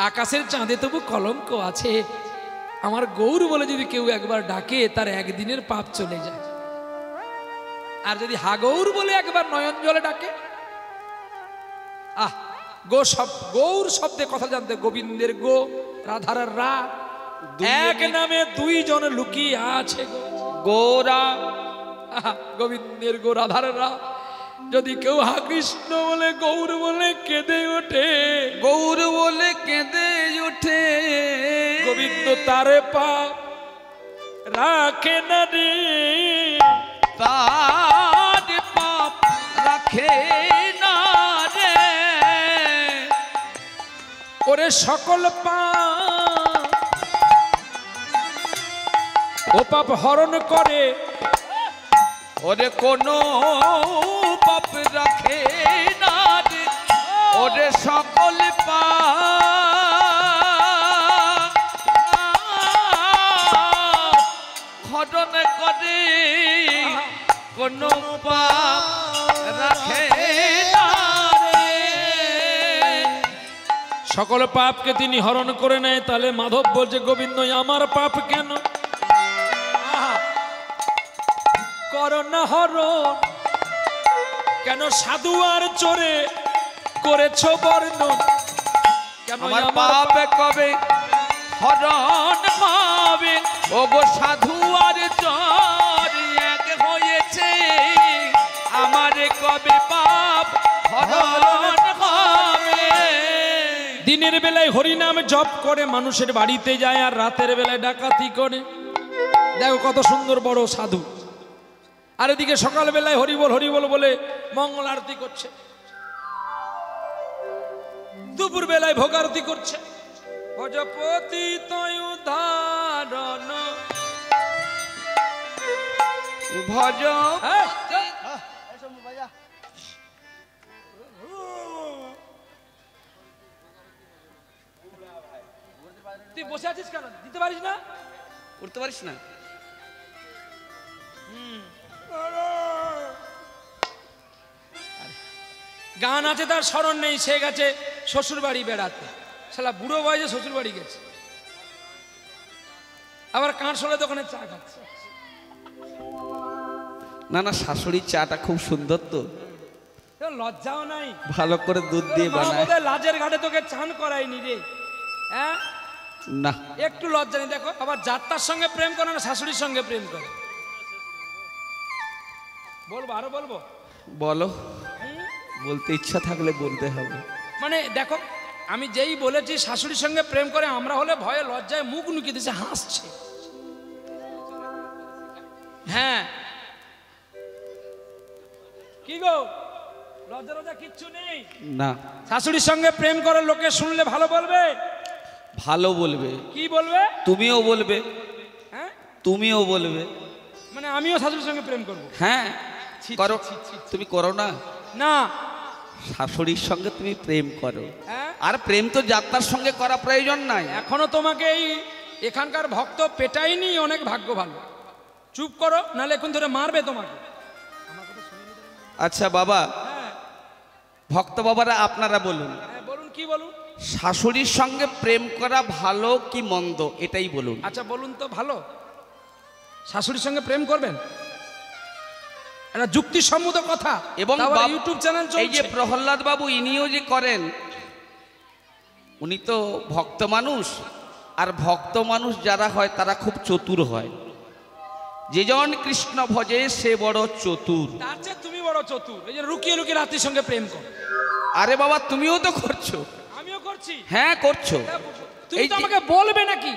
আকাশের চাঁদে তবু কলঙ্ক আছে, আমার গৌর বলে যদি কেউ একবার ডাকে তার একদিনের পাপ চলে যায়। আর যদি হাগৌর বলে একবার নয়ন জলে ডাকে, গৌর শব্দে কথা জানতে, গোবিন্দের গো, রাধার রা, এক নামে দুইজন লুকিয়ে আছে গৌরা। গোবিন্দের গো, রাধার রা, যদি কেউ হা কৃষ্ণ বলে গৌর বলে কেঁদে ওঠে, গৌর বলে কেঁদে ওঠে, গোবিন্দ তারে পাপ রাখে না রে, তার পাপ রাখে না রে। ওরে সকল পাপ ও পাপ হরণ করে, ওরে কোনো পাপ রাখে না রে, ওরে সকল পাপ হরণ করে, কোনো পাপ রাখে না রে। সকল পাপকে তিনি হরণ করে নেয়। তাহলে মাধব বলছে গোবিন্দ আমার পাপ কেন করোনা হরণ, কেন সাধু আর চোরে করেছ বর্ণন, কেন আমার পাপ কবে হরণ হবে, ও গো সাধু আর চর এক হয়েছে, আমার কবে পাপ হরণ হবে। দিনের বেলায় হরিনাম জপ করে মানুষের বাড়িতে যায়, আর রাতের বেলায় ডাকাতি করে। দেখো কত সুন্দর বড় সাধু, আর এদিকে সকালবেলায় হরিবল হরিবল বলে মঙ্গল আরতি করছে, দুপুর বেলায় ভোগ আরতি করছে। ভজপতি তয় ধারণ ভজ তুই বসে আছিস কেন, দিতে পারিস না? উঠতে পারিস না? গান আছে তার স্মরণ নেই, সে গেছে শ্বশুর বাড়ি বেড়াতে, শালা বুড়ো বয়সে শ্বশুর বাড়ি গেছে, আবার কাঁচলের দোকানে চা খাচ্ছে। না না, শাশুড়ির চাটা খুব সুন্দর তো, লজ্জাও নাই, ভালো করে দুধ দিয়ে বানায়। লাজের ঘাটে তোকে চান করায়নি রে, হ্যাঁ না একটু লজ্জা নেই। দেখো আবার যাত্রার সঙ্গে প্রেম করে না শাশুড়ির সঙ্গে প্রেম করে। বলবো আরো বলবো? বলো, বলতে ইচ্ছা থাকলে বলতে হবে। মানে দেখো আমি যেই বলেছি শাশুড়ির সঙ্গে প্রেম করে, আমরা হলে ভয়ে লজ্জায় মুখ লুকিয়ে দিয়েছে, হাসছে। হ্যাঁ কি গো, লজ্জা লজ্জা কিচ্ছু নেই। না, শাশুড়ির সঙ্গে প্রেম করে লোকে শুনলে ভালো বলবে, ভালো বলবে। কি বলবে? তুমিও বলবে, হ্যাঁ তুমিও বলবে। মানে আমিও শাশুড়ির সঙ্গে প্রেম করবো? হ্যাঁ করো, ছি, ছি, ছি। তুমি করো না, না। শাশুড়ির সঙ্গে তুমি প্রেম করো। হ্যাঁ আর প্রেম তো যাত্রার সঙ্গে করা প্রয়োজন নাই। এখনো তোমাকে এই এখানকার ভক্ত পেটাইনি, অনেক ভাগ্য ভালো। চুপ করো, নাহলে এখন ধরে মারবে তোমাকে। আচ্ছা বাবা, হ্যাঁ ভক্ত বাবারা আপনারা বলুন, হ্যাঁ বলুন, কি বলুন? শাশুড়ির সঙ্গে প্রেম করা ভালো কি মন্দ এটাই বলুন। আচ্ছা বলুন তো, ভালো? শাশুড়ির সঙ্গে প্রেম করবেন? এটা যুক্তিসম্মত কথা। এবং ইউটিউব চ্যানেল এই যে প্রহ্লাদ বাবু ইনিও যে করেন, উনি তো ভক্ত মানুষ, আর ভক্ত মানুষ যারা হয় তারা খুব চতুর হয়। যেজন কৃষ্ণ ভজে সে বড় চতুর। তার চেয়ে তুমি বড় চতুর, এই যে লুকিয়ে লুকিয়ে রাত্রির সঙ্গে প্রেম কর। আরে বাবা তুমিও তো করছো। আমিও করছি। হ্যাঁ করছো। তুমি এই তো যে- আমাকে বলবে নাকি?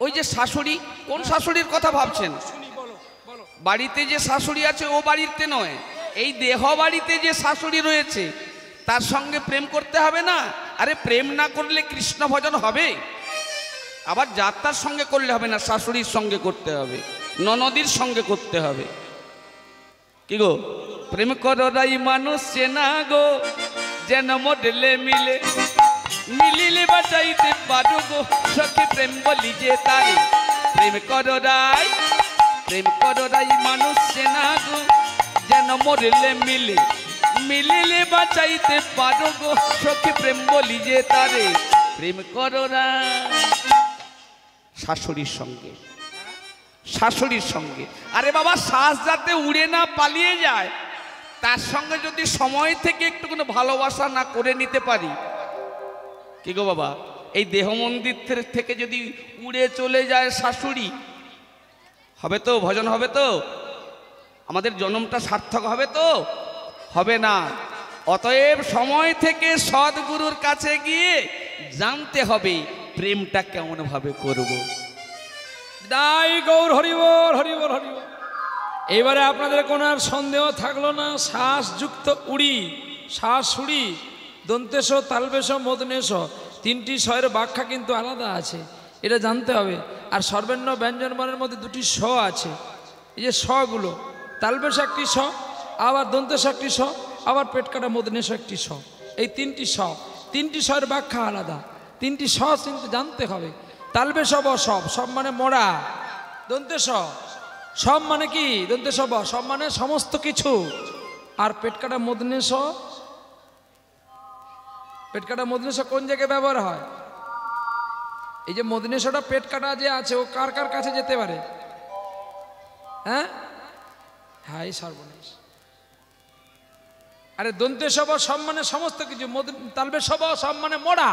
ওই যে শাশুড়ি, কোন শাশুড়ির কথা ভাবছেন? শুনি, বলো বলো। বাড়িতে যে শাশুড়ি আছে ও বাড়িতে নয়, এই দেহ বাড়িতে যে শাশুড়ি রয়েছে তার সঙ্গে প্রেম করতে হবে না? আরে প্রেম না করলে কৃষ্ণ ভজন হবে? আবার যাত্রার সঙ্গে করলে হবে না, শাশুড়ির সঙ্গে করতে হবে, ননদির সঙ্গে করতে হবে। কি গো, প্রেম করাই মানুষ চেনা গো, যেন মডেলে মিলে মিলিলে বাঁচাইতে পারো গো, সখী প্রেম বলি যে তারে। প্রেম করাই, প্রেম করাই মানুষ চেনা গো, যেন মরলে মিলে মিলিলে বাঁচাইতে পারো গো, সখী প্রেম বলি যে তারে। প্রেম করাই শাশুড়ির সঙ্গে, শাশুড়ির সঙ্গে। আরে বাবা, শ্বাস যাতে উড়ে না পালিয়ে যায়, তার সঙ্গে যদি সময় থেকে একটু কোনো ভালোবাসা না করে নিতে পারি, কি গো বাবা, এই দেহ মন্দির থেকে যদি উড়ে চলে যায় শাশুড়ি, হবে তো? ভজন হবে তো? আমাদের জন্মটা সার্থক হবে তো? হবে না। অতএব সময় থেকে সদ্গুরুর কাছে গিয়ে জানতে হবে প্রেমটা কেমন ভাবে করব। দাই গৌর হরিবল হরিবল হরিবল। এবারে আপনাদের কোনো আর সন্দেহ থাকলো না, শ্বাসযুক্ত উড়ি, শ্বাস উড়ি, দন্তেশ, তালবেশ, মদনেশ, তিনটি স্বয়ের ব্যাখ্যা কিন্তু আলাদা আছে, এটা জানতে হবে। আর সর্বর্ণ ব্যঞ্জনবর্ণের মধ্যে দুটি স আছে, এই যে সগুলো, তালবেশ একটি স, আবার দন্তেশ একটি স, আবার পেট কাটা মদনেশ একটি স, এই তিনটি স, তিনটি স্বয়ের ব্যাখ্যা আলাদা, তিনটি স কিন্তু জানতে হবে। তালবেশ ব সব, সব মানে মরা, দন্তেশ সব মানে কি, দন্তেশ ব সব মানে সমস্ত কিছু, আর পেট কাটা মদনেশ, পেট কাটা মদনেশ কোন জায়গায় ব্যবহার হয়? এই যে মদনেশটা পেট কাটা যে আছে ও কার কার কাছে যেতে পারে? হ্যাঁ, হাই সর্বনাশ। আরে দন্তেশ ব সব মানে সমস্ত কিছু, তালবেশ ব সব মানে মরা,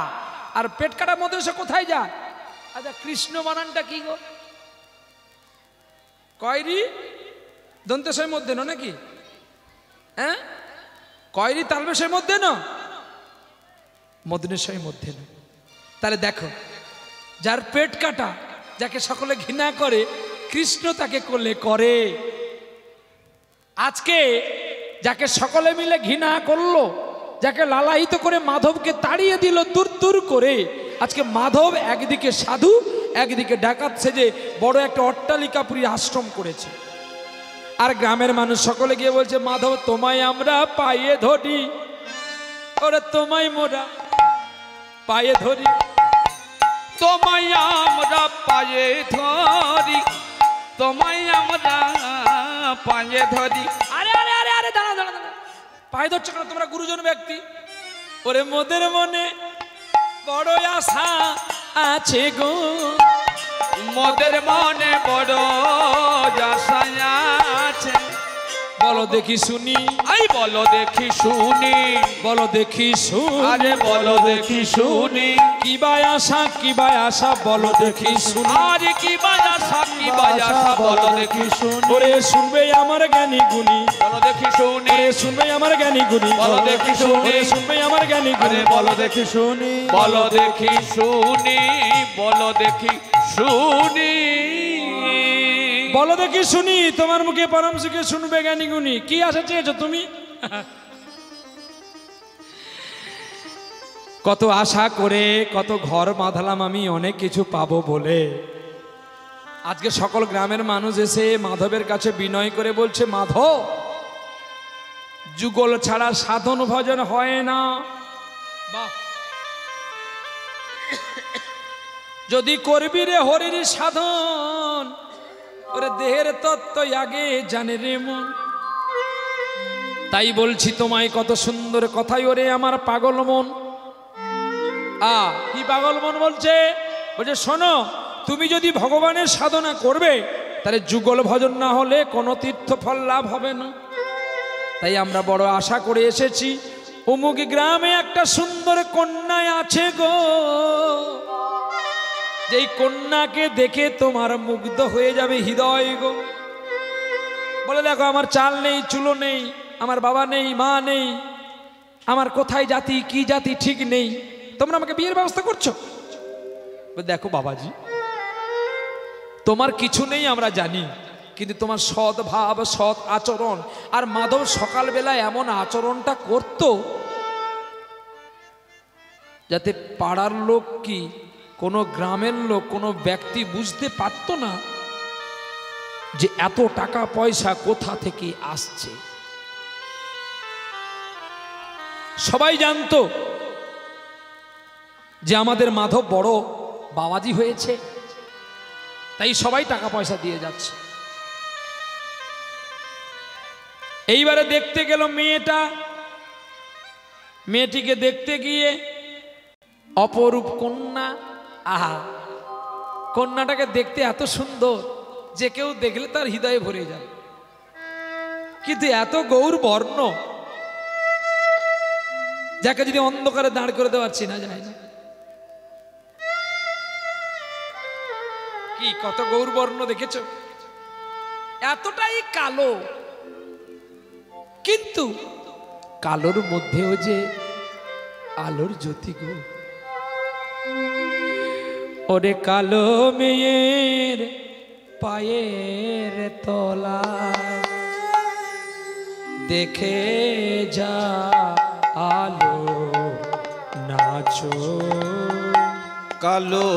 আর পেট কাটা মদনেশ কোথায় যায়? আচ্ছা কৃষ্ণ বানানটা কি গো? কয়রি দন্তেশের মধ্যে না নাকি? হ্যাঁ, কয়রি তালবেশের মধ্যে না, মদনেশের মধ্যে না। তাহলে দেখো, যার পেট কাটা, যাকে সকলে ঘৃণা করে, কৃষ্ণ তাকে কোলে করে। আজকে যাকে সকলে মিলে ঘৃণা করলো, যাকে লালায়িত করে মাধবকে তাড়িয়ে দিল দূর দূর করে, আজকে মাধব একদিকে সাধু, একদিকে ডাকাত সেজে বড় একটা অট্টালিকাপুরী আশ্রম করেছে। আর গ্রামের মানুষ সকলে গিয়ে বলছে, মাধব তোমায় আমরা পায়ে ধরি, ওরে তোমায় মোরা পায়ে ধরি, তোমায় আমরা পায়ে ধরি, তোমায় আমরা পায়ে ধরি। আরে আরে আরে আরে দাঁড়া দাঁড়া দাঁড়া, পায়ে ধরছো কেন? তোমরা গুরুজন ব্যক্তি। ওরে মোদের মনে বড় আশা আছে গো, মোদের মনে বড় আশা আছে। বলো দেখি শুনি, আই বলো দেখি শুনি, বলো দেখি শুনি, আরে বলো দেখি শুনি, কি বাই আশা, কি বাই আশা, বলো দেখি শুনি, আরে কি বায়াসা, কি বায়াসা, বলো দেখি শুনি। ওরে শুনবে আমার জ্ঞানী গুণী, বলো দেখি শুনি, ওরে শুনবে আমার জ্ঞানী গুণী, বলো দেখি শুনি, ওরে শুনবে আমার জ্ঞানী গুণী, বলো দেখি শুনি, বলো দেখি শুনি, বলো দেখি শুনি, বলো দেখি শুনি, তোমার মুখে পরম সুখে শুনবে জ্ঞানী গুণী। কি আশা চেয়েছো তুমি? কত আশা করে কত ঘর বাঁধলাম আমি অনেক কিছু পাবো বলে। আজকে সকল গ্রামের মানুষ এসে মাধবের কাছে বিনয় করে বলছে, মাধব যুগল ছাড়া সাধন ভজন হয় না। বাহ, যদি করবি রে হরির সাধন, ওরে দেহের তত্ত্ব আগে জানে রে মন। তাই বলছি তোমায় কত সুন্দর কথাই ওরে আমার পাগল মন। কি পাগল মন বলছে? বলছে শোনো, তুমি যদি ভগবানের সাধনা করবে, তাহলে যুগল ভজন না হলে কোনো তীর্থ ফল লাভ হবে না। তাই আমরা বড় আশা করে এসেছি, অমুক গ্রামে একটা সুন্দর কন্যা আছে গো, যেই কন্যাকে দেখে তোমার মুগ্ধ হয়ে যাবে হৃদয় গো। বলে দেখো, আমার চাল নেই, চুলো নেই, আমার বাবা নেই, মা নেই, আমার কোথায় জাতি কি জাতি ঠিক নেই, তোমরা আমাকে বিয়ের ব্যবস্থা করছো। দেখো বাবাজি, তোমার কিছু নেই আমরা জানি, কিন্তু তোমার সৎ ভাব, সৎ আচরণ। আর মাধব সকালবেলা এমন আচরণটা করত যাতে পাড়ার লোক কি কোনো গ্রামের লোক কোনো ব্যক্তি বুঝতে পারত না যে এত টাকা পয়সা কোথা থেকে আসছে। সবাই জানতো যে আমাদের মাধব বড় বাবাজি হয়েছে, তাই সবাই টাকা পয়সা দিয়ে যাচ্ছে। এইবারে দেখতে গেল মেয়েটা, মেয়েটিকে দেখতে গিয়ে অপরূপ কন্যা। আহা, কন্যাটাকে দেখতে এত সুন্দর যে কেউ দেখলে তার হৃদয়ে ভরে যাবে, কিন্তু এত গৌর বর্ণ যাকে যদি অন্ধকারে দাঁড় করে দেওয়ার চেনা যায় না। কি কত গৌর বর্ণ দেখেছ? এতটাই কালো, কিন্তু কালোর মধ্যেও যে আলোর জ্যোতি গো। ওরে কালো মেয়ের পায়ের তলা দেখে যা আলো নাচো। কালো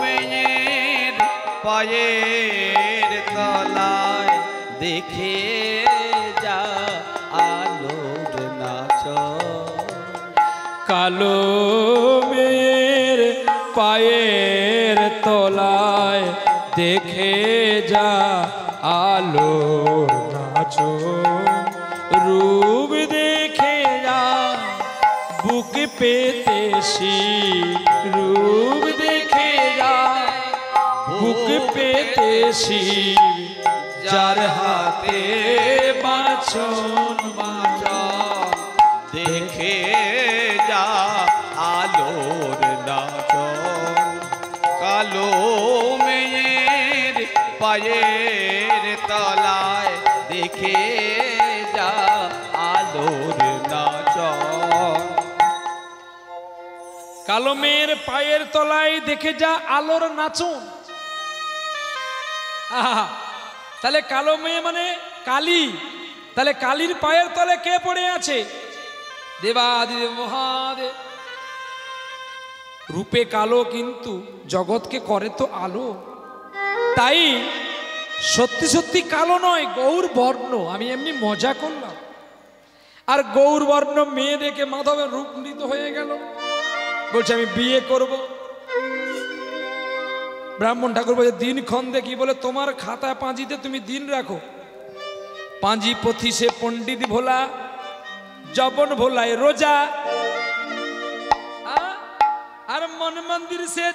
মেয়ের পায়ের তলায় দেখে যা আলোর নাচ। কালো মেয়ের পায়ের তলায় দেখে যা আলো নাচো। রূপ দেখে যা বুক পেতেছি, রূপ দেখে যা বুক পেতেছি, যার হাতে বাঁচন বাঁচা দেখে যা আলোর নাচ। কালো মেয়ের পায়ের তলায় দেখে যা আলোর নাচ। কালো মেয়ের পায়ের তলায় দেখে যা আলোর নাচন। আহা, তাহলে কালো মেয়ে মানে কালী, তাহলে কালীর পায়ের তলে কে পড়ে আছে? দেবাদিদেব মহাদেব। রূপে কালো কিন্তু জগৎকে করে তো আলো। তাই সত্যি সত্যি কালো নয়, গৌর বর্ণ। আমি এমনি মজা করলাম। আর গৌর বর্ণ মেয়ে দেখে মাধবের রূপ মৃত হয়ে গেল, বলছে আমি বিয়ে করব। ব্রাহ্মণ ঠাকুর বলছে দিনক্ষণ দেখি, বলে তোমার খাতা পাঁজিতে তুমি দিন রাখো। পাঁজি পথি সে পণ্ডিত ভোলা, जबन भोलाए रोजा और मन मंदिर से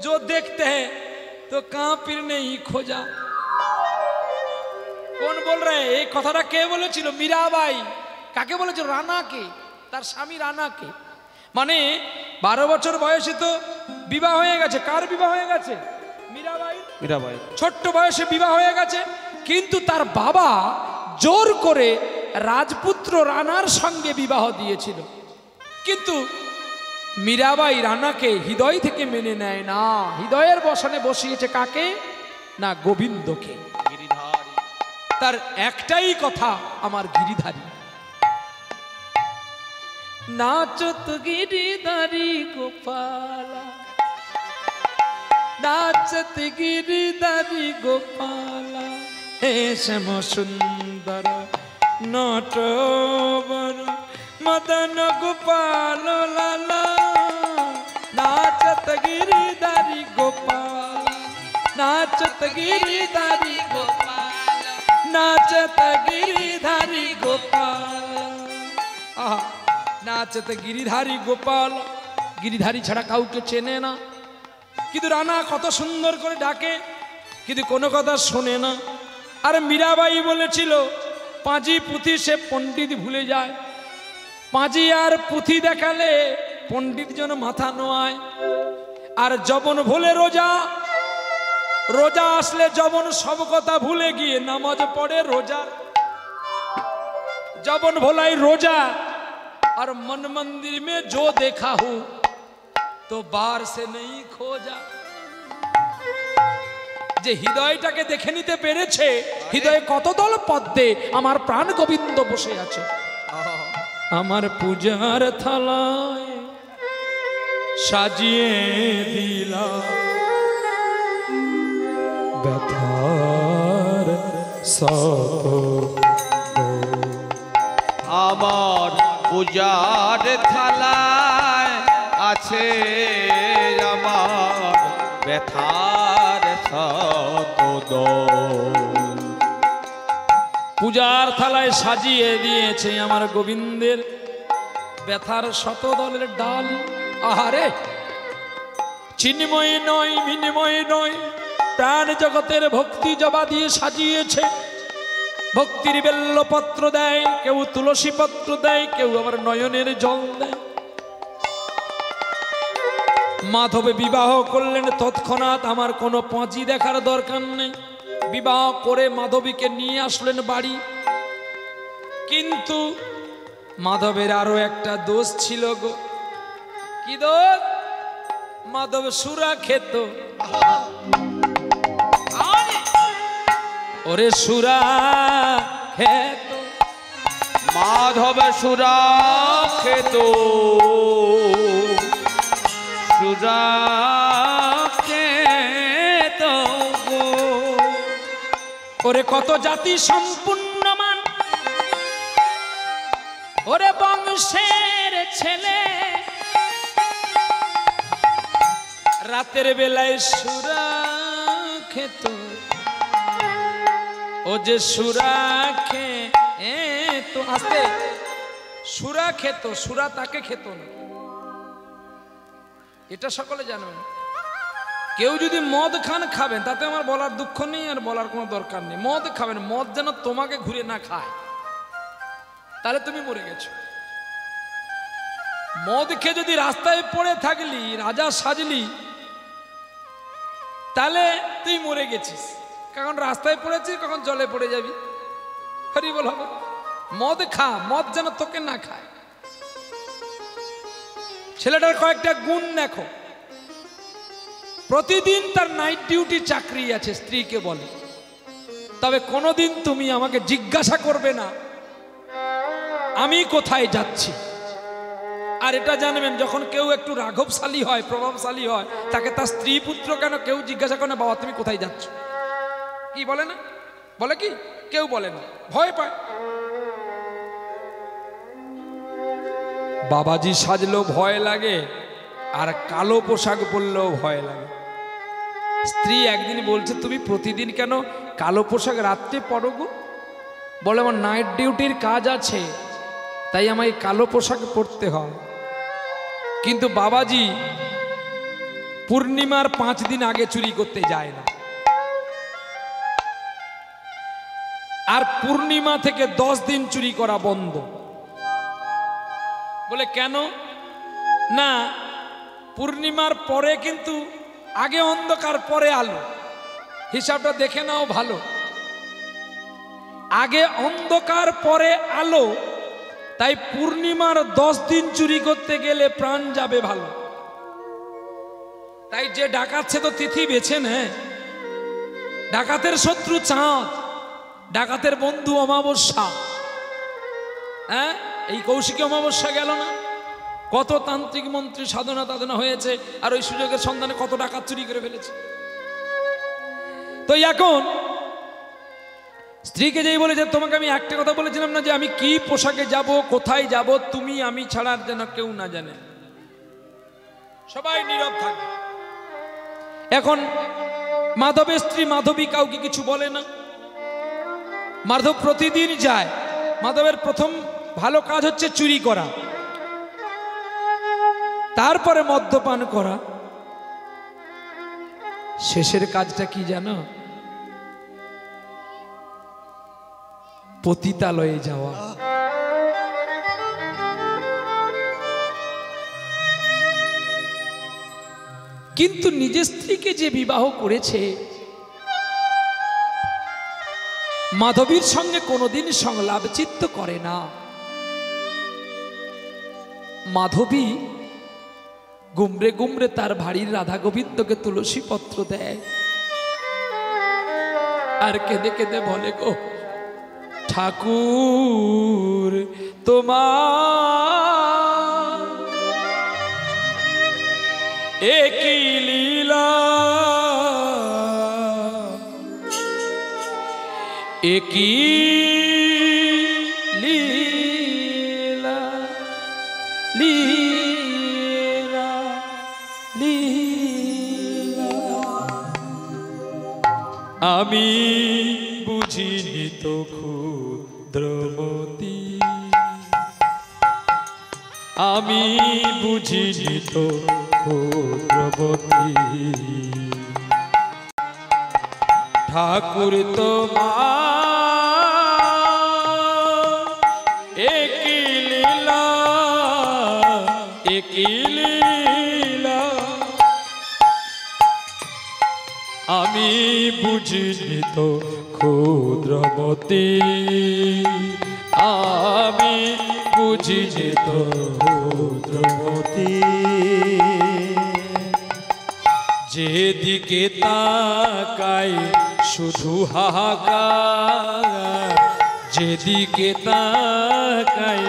जो देखते हैं तो कहां फिर नहीं खोजा। कौन बोल रहे हैं? एक कथाटा के बोलेছিল? मीराबाई। কাকে বলেছিল? রানাকে, তার স্বামী রানাকে। মানে 12 বছর বয়সে তো বিবাহ হয়ে গেছে। কার বিবাহ হয়ে গেছে? মীরাবাই। ছোট্ট বয়সে বিবাহ হয়ে গেছে, কিন্তু তার বাবা জোর করে রাজপুত্র রানার সঙ্গে বিবাহ দিয়েছিল। কিন্তু মীরাবাই রানাকে হৃদয় থেকে মেনে নেয় না। হৃদয়ের বসনে বসিয়েছে কাকে? না, গোবিন্দকে। তার একটাই কথা, আমার গিরিধারী। নাচত গিরিধারী গোপালা, নাচত গিরিধারী গোপালা, হে শ্যাম সুন্দর নটবর মদন গোপাল লালা। নাচত গিরিধারী গোপাল, নাচত গিরিধারী গোপাল, নাচত গিরিধারী গোপাল। আহা, নাচত গিরিধারী গোপাল। গিরিধারী ছাড়া কাউকে চেনে না, কিন্তু রানা কত সুন্দর করে ডাকে, কিন্তু কোনো কথা শোনে না। আর মীরাবাই বলেছিল পাঁজি পুঁথি সে পণ্ডিত ভুলে যায়। পাঁজি আর পুঁথি দেখালে পণ্ডিত যেন মাথা নোয়ায়। আর যবন ভুলে রোজা, রোজা আসলে যবন সব কথা ভুলে গিয়ে নামাজ পড়ে রোজা। যবন ভোলাই রোজা और मन मंदिर में जो देखा हूं तो बार से नहीं खोजा। যে হৃদয়টাকে দেখে নিতে পেরেছে, হৃদয়ে কত দল পদ্মে আমার প্রাণ গোবিন্দ বসে আছে। আমার পূজার থালায় সাজিয়ে দিলা ব্যথার শত। আমার পূজার থালায় আছে আমার ব্যথার শত দোল। পূজার থালায় সাজিয়ে দিয়েছে আমার গোবিন্দের ব্যথার শত দলের ডাল। আহারে, চিন্ময় নয় বিনিময় নয়, প্রাণ জগতের ভক্তি জবা দিয়ে সাজিয়েছে। ভক্তির বেল্লপত্র দেয়, কেউ তুলসী পত্র দেয়, কেউ আবার নয়নের জল দেয়। মাধবে বিবাহ করলেন তৎক্ষণাৎ, আমার কোনো পাঁজি দেখার দরকার নেই। বিবাহ করে মাধবীকে নিয়ে আসলেন বাড়ি, কিন্তু মাধবের আরো একটা দোষ ছিল গো। কি দোষ? মাধব সুরা খেত। ওরে সুরা খেত, মাধব সুরা খেত, সুরা খেত গো। ওরে কত জাতি সম্পূর্ণ মান, ওরে বংশের ছেলে রাতের বেলায় সুরা খেত। ও যে সুরা খেত, আস্তে, সুরা খেত, সুরা তাকে খেত না, এটা সকলে জানবেন। কেউ যদি মদ খান খাবেন, তাতে আমার বলার দুঃখ নেই আর বলার কোনো দরকার নেই। মদ খাবেন, মদ যেন তোমাকে ঘুরে না খায়, তাহলে তুমি মরে গেছো। মদ খেয়ে যদি রাস্তায় পড়ে থাকলি, রাজা সাজলি, তাহলে তুই মরে গেছিস। কখন রাস্তায় পড়েছিস, কখন জলে পড়ে যাবি, হরি বল হবে। মদ খা, মদ যেন তোকে না খায়। ছেলেটার কয়েকটা গুণ দেখো। প্রতিদিন তার নাইট ডিউটি চাকরি আছে, স্ত্রীকে বলে, তবে কোনোদিন তুমি আমাকে জিজ্ঞাসা করবে না আমি কোথায় যাচ্ছি। আর এটা জানবেন, যখন কেউ একটু রাঘবশালী হয়, প্রভাবশালী হয়, তাকে তার স্ত্রী পুত্র কেন কেউ জিজ্ঞাসা করে না, বাবা তুমি কোথায় যাচ্ছ, কি বলে না? বলে কি? কেউ বলে না, ভয় পায়। বাবাজি সাজলেও ভয় লাগে, আর কালো পোশাক পরলেও ভয় লাগে। স্ত্রী একদিন বলছে, তুমি প্রতিদিন কেন কালো পোশাক রাত্রে পরো গো? বলে, আমার নাইট ডিউটির কাজ আছে, তাই আমায় কালো পোশাক পরতে হয়। কিন্তু বাবাজি পূর্ণিমার 5 দিন আগে চুরি করতে যায় না, আর পূর্ণিমা থেকে 10 দিন চুরি করা বন্ধ। বলে কেন? না, পূর্ণিমার পরে কিন্তু আগে অন্ধকার পরে আলো, হিসাবটা দেখে নাও ভালো। আগে অন্ধকার পরে আলো, তাই পূর্ণিমার 10 দিন চুরি করতে গেলে প্রাণ যাবে ভালো। তাই যে ডাকাচ্ছে তো তিথি বেছে নেয়। ডাকাতের শত্রু চাঁদ, ডাকাতের বন্ধু অমাবস্যা। হ্যাঁ, এই কৌশিকী অমাবস্যা গেল না, কত তান্ত্রিক মন্ত্রী সাধনা তাধনা হয়েছে, আর ওই সুযোগের সন্ধানে কত ডাকাত চুরি করে ফেলেছে। তো এখন স্ত্রীকে যেই বলেছে, তোমাকে আমি একটা কথা বলেছিলাম না যে আমি কি পোশাকে যাব, কোথায় যাব, তুমি আমি ছাড়া যেন কেউ না জানে, সবাই নীরব থাকে। এখন মাধবের স্ত্রী মাধবী কাউকে কিছু বলে না। মাধব প্রতিদিন যায়। মাধবের প্রথম ভালো কাজ হচ্ছে চুরি করা, তারপরে মদ্যপান করা, শেষের কাজটা কি জানো? পতিতালয়ে যাওয়া। কিন্তু নিজের স্ত্রীকে যে বিবাহ করেছে, মাধবীর সঙ্গে কোনোদিন সংলাপ চিত্ত করে না। মাধবী গুমরে গুমরে তার ভারীর রাধা গোবিন্দকে তুলসী পত্র দেয়, আর কেঁদে কেঁদে বলে, গো ঠাকুর তোমার একই লীলা, একই লীলা, লীলা, লীলা। আমি বুঝিনি তো ক্ষুদ্রমতি, আমি বুঝিনি তো ক্ষুদ্রমতি, ঠাকুর তোমার একই লীলা, একই লীলা। আমি বুঝিনি তো ক্ষুদ্রমতি, আমি বুঝিনি তো রুদ্রমতি যেদিকে তাকাই শুধু হাহাকার, যেদিকে তাকাই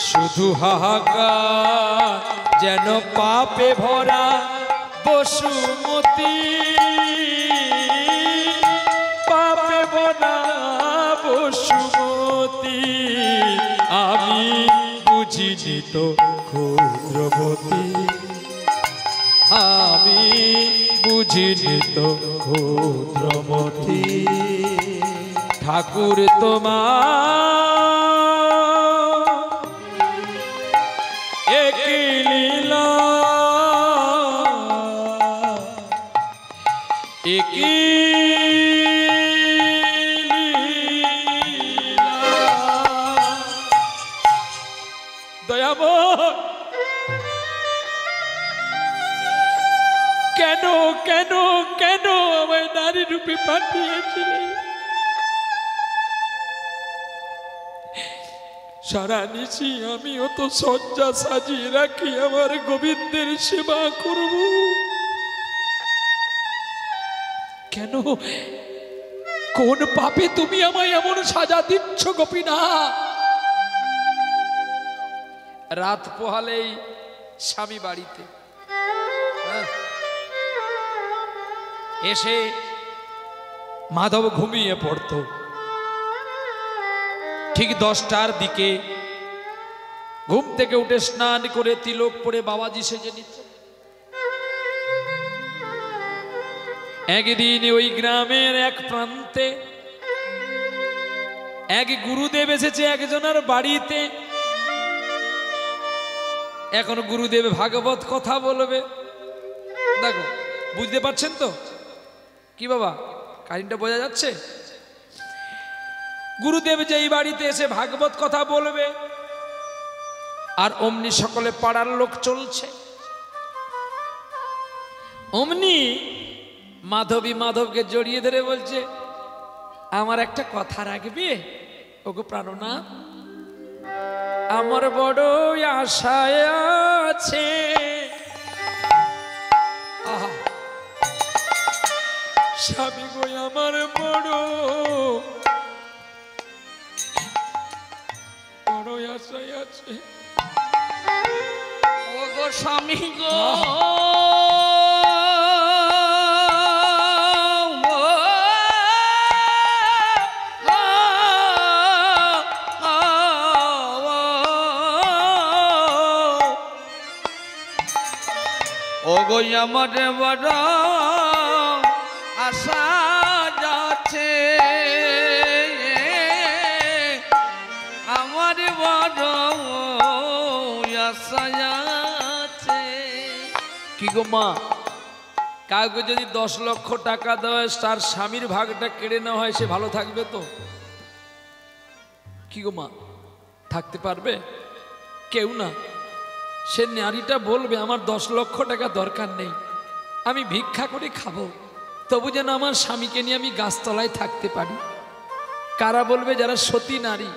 শুধু হাহাকার, যেন পাপে ভরা বসুমতি, পাপে ভরা বসুমতি। আমি বুঝিনি তো ক্ষুদ্রমতি, আমি বুঝিনি তো ক্ষুদ্রমতি। ঠাকুর তোমার এক লীলা, এক লীলা। দয়াময় কেন কেন কেন আমায় নারী রূপে পাঠিয়েছিলেন? সারা নিশি আমিও তো শয্যা সাজিয়ে রাখি আমার গোবিন্দের সেবা করব। কেন কোন পাপে তুমি আমায় এমন সাজা দিচ্ছ গোপীনাথ? রাত পোহালেই স্বামী বাড়িতে এসে মাধব ঘুমিয়ে পড়ত। ঠিক 10টার দিকে ঘুম থেকে উঠে স্নান করে তিলক পরে বাবাজি সেজে নিত। একদিন ওই গ্রামের এক প্রান্তে এক গুরুদেব এসেছে একজনের বাড়িতে। এখন গুরুদেব ভাগবত কথা বলবে। দেখো বুঝতে পারছেন তো কি বাবা, কাহিনীটা বোঝা যাচ্ছে? গুরুদেব যেই বাড়িতে এসে ভাগবত কথা বলবে আর অমনি সকলে পাড়ার লোক চলছে, অমনি মাধবী মাধবকে জড়িয়ে ধরে বলছে, আমার একটা কথা রাখবে ওগো প্রাণনাথ? আমার বড় আশায় আছে। আহা স্বামী গো আমার বড় বড় আশায় আছে। ও গো স্বামী গো, ও গো আমার বড় আশা যাচ্ছে, আমার বড় আশা যাচ্ছে। কি গো মা, কাউকে যদি 10 লক্ষ টাকা দেওয়া হয় তার স্বামীর ভাগটা কেড়ে নেওয়া হয়, সে ভালো থাকবে তো? কি গো মা, থাকতে পারবে? কেউ না। সে নারীটা বলবে আমার 10 লক্ষ টাকা দরকার নেই, আমি ভিক্ষা করে খাবো, তবু যেন আমার স্বামীকে নিয়ে আমি গাছতলায় থাকতে পারি। কারা বলবে? যারা সতী নারী।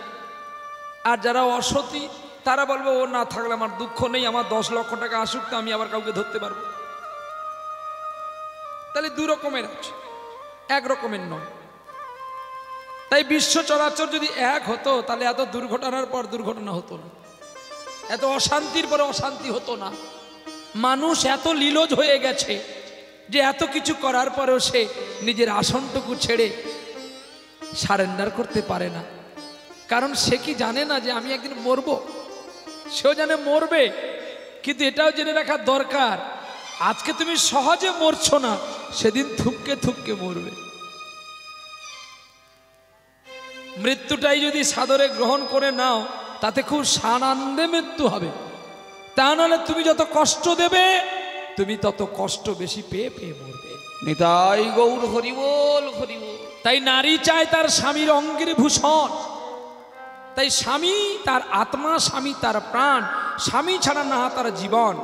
আর যারা অসতী তারা বলবে ও না থাকলে আমার দুঃখ নেই, আমার 10 লক্ষ টাকা আসুক তো আমি আবার কাউকে ধরতে পারবো। তাহলে 2 রকমের আছে, এক রকমের নয়। তাই বিশ্ব চরাচর যদি এক হতো তাহলে এত দুর্ঘটনার পর দুর্ঘটনা হতো না, এত অশান্তির পরে অশান্তি হতো না। মানুষ এত লীলজ হয়ে গেছে যে এত কিছু করার পরেও সে নিজের আসনটুকু ছেড়ে সারেন্ডার করতে পারে না। কারণ সে কি জানে না যে আমি একদিন মরবো? সেও জানে মরবে, কিন্তু এটাও জেনে রাখা দরকার আজকে তুমি সহজে মরছো না, সেদিন থুপকে থুপকে মরবে। মৃত্যুটাই যদি সাদরে গ্রহণ করে নাও তাতে খুব সানন্দে মৃত্যু হবে। তা নাহলে তুমি যত কষ্ট দেবে তুমি তত কষ্ট বেশি পেয়ে পেয়ে মরবে। নিতাই গৌর হরিবোল হরিবোল। তাই নারী চায় তার স্বামীর অঙ্গের ভূষণ। তাই স্বামী তার আত্মা, স্বামী তার প্রাণ, স্বামী ছাড়া না তার জীবন।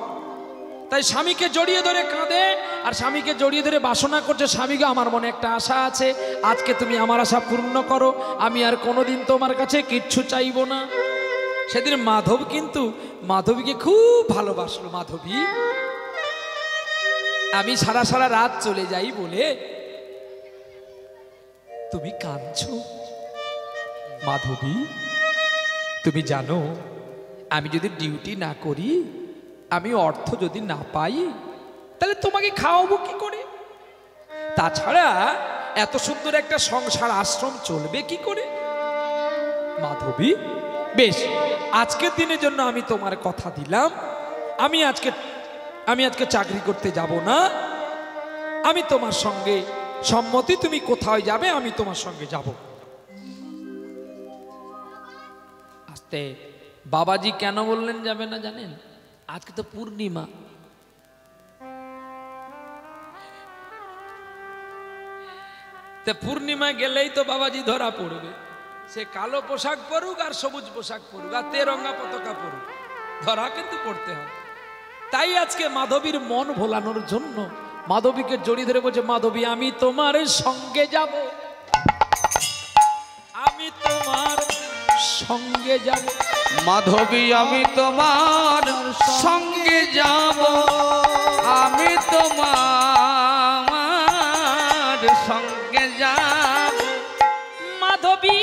তাই স্বামীকে জড়িয়ে ধরে কাঁদে আর স্বামীকে জড়িয়ে ধরে বাসনা করছে, স্বামীকে আমার মনে একটা আশা আছে, আজকে তুমি আমার আশা পূর্ণ করো, আমি আর কোনোদিন তোমার কাছে কিচ্ছু চাইবো না। সেদিন মাধব কিন্তু মাধবীকে খুব ভালোবাসলো। মাধবী, আমি সারা সারা রাত চলে যাই বলে তুমি কাঁদছো। মাধবী, তুমি জানো আমি যদি ডিউটি না করি, আমি অর্থ যদি না পাই, তাহলে তোমাকে খাওয়াবো কি করে? তাছাড়া এত সুন্দর একটা সংসার আশ্রম চলবে কি করে? মাধবী, বেশ, আজকের দিনের জন্য আমি তোমার কথা দিলাম, আমি আজকে চাকরি করতে যাব না, আমি তোমার সঙ্গে সম্মতি, তুমি কোথায় যাবে আমি তোমার সঙ্গে যাব। আস্তে, বাবাজি কেন বললেন যাবে না জানেন? আজকে তো পূর্ণিমা, পূর্ণিমা গেলেই তো বাবাজি ধরা পড়বে। সে কালো পোশাক পরুক আর সবুজ পোশাক পরুক আর তেরঙ্গা পতাকা পরুক, ধরা কিন্তু পড়তে হবে। তাই আজকে মাধবীর মন ভোলানোর জন্য মাধবীকে জড়িয়ে ধরে বলছে, মাধবী আমি তোমার সঙ্গে যাব, আমি তোমার সঙ্গে যাব। মাধবী আমি তোমার সঙ্গে যাব, আমি তোমার সঙ্গে যাব। মাধবী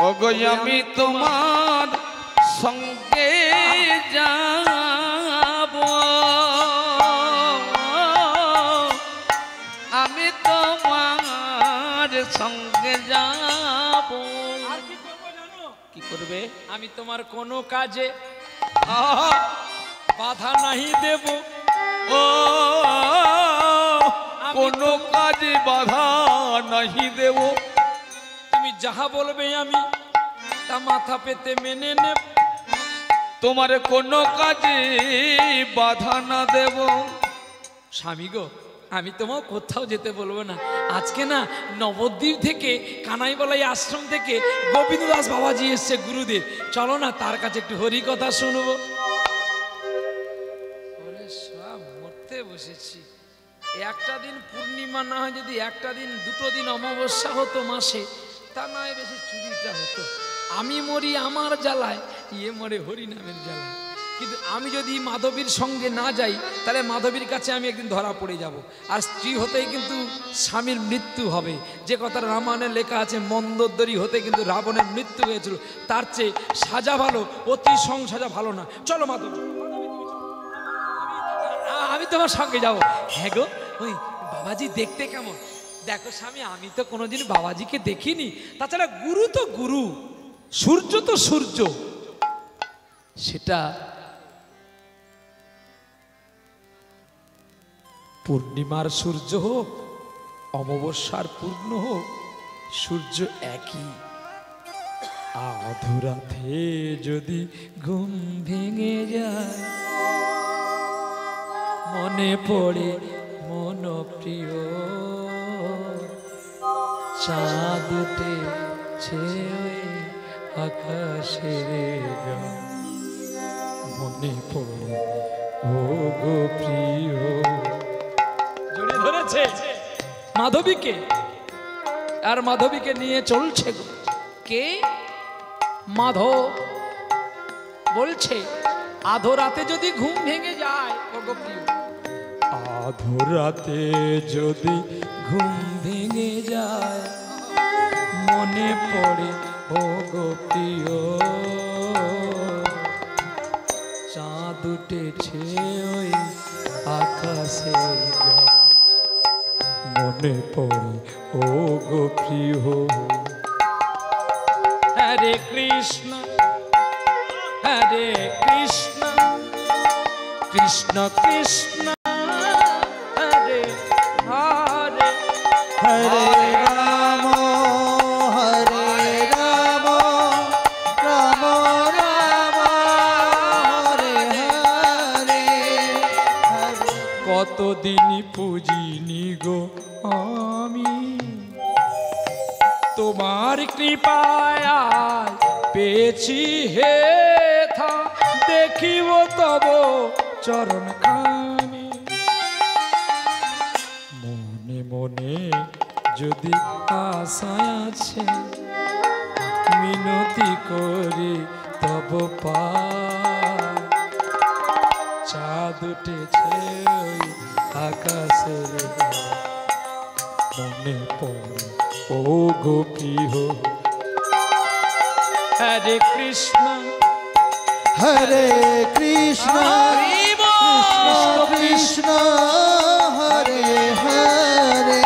ওগো আমি তোমার সঙ্গে যাব, আমি তোমার সঙ্গে যাব। আর কি করবো জানো? কি করবে? আমি তোমার কোনো কাজে বাধা নাহি দেব। ও কোনো কাজে বাধা নাহি দেব। তুমি যাহা বলবে আমি তা মাথা পেতে মেনে নেব। তোমার কোনো কাজে বাধা না দেব। স্বামী গো, আমি তোমাও কোথাও যেতে বলবো না। আজকে না নবদ্বীপ থেকে কানাইবালাই আশ্রম থেকে গোবিন্দ দাস বাবাজি এসছে, গুরুদেব, চলো না তার কাছে একটু হরি কথা শুনবো। সব মরতে বসেছি। একটা দিন পূর্ণিমা না হয় যদি একটা দিন দুটো দিন অমাবস্যা হতো মাসে, তা নয় বেশি চুরিটা হতো। আমি মরি আমার জ্বালায়, ইয়ে মরে হরি নামের জ্বালায়। কিন্তু আমি যদি মাধবীর সঙ্গে না যাই, তাহলে মাধবীর কাছে আমি একদিন ধরা পড়ে যাব। আর স্ত্রী হতেই কিন্তু স্বামীর মৃত্যু হবে। যে কথাটা রামায়ণে লেখা আছে, মন্দোদরী হতে কিন্তু রাবণের মৃত্যু হয়েছিল। তার চেয়ে সাজা ভালো, অতি সংসাজা ভালো না। চলো মাধবী, আমি তোমার সঙ্গে যাব। হ্যাঁ গো, ওই বাবাজি দেখতে কেমন? দেখো স্বামী, আমি তো কোনোদিন বাবাজিকে দেখিনি। তাছাড়া গুরু তো গুরু, সূর্য তো সূর্য, সেটা পূর্ণিমার সূর্য হোক, অমাবস্যার পূর্ণ হোক, সূর্য একই। আধুরাতে যদি ঘুম ভেঙে যায়, মনে পড়ে মন প্রিয়, চাঁদ উঠেছে আকাশের গায়ে, মনে পড়ে ও গো প্রিয়। জড়িয়ে ধরেছে মাধবীকে, আর মাধবীকে নিয়ে চলছে কে? মাধব বলছে, আধো রাতে যদি ঘুম ভেঙে যায়, ও গো প্রিয়, আধো রাতে যদি ঘুম ভেঙে যায়, মনে পড়ে ও গো প্রিয়, চাঁদ উঠেছে ওই আকাশের গায়ে, মনে পড়ে ও গো প্রিয়। হরে কৃষ্ণ হরে কৃষ্ণ, কৃষ্ণ কৃষ্ণ হরে হরে, হরে রাম কতদিন পুজিনি গো আমি, তোমার কৃপায় আজ পেয়েছি হে থা, দেখিব তব চরণ খানি। মনে মনে যদি আশা আছে, মিনতি করি তব পায়। চাঁদ উঠেছে ওই আকাশের গায়ে, মনে পড়ে ও গোপীহ। হরে কৃষ্ণ হরে কৃষ্ণ কৃষ্ণ কৃষ্ণ হরে হরে,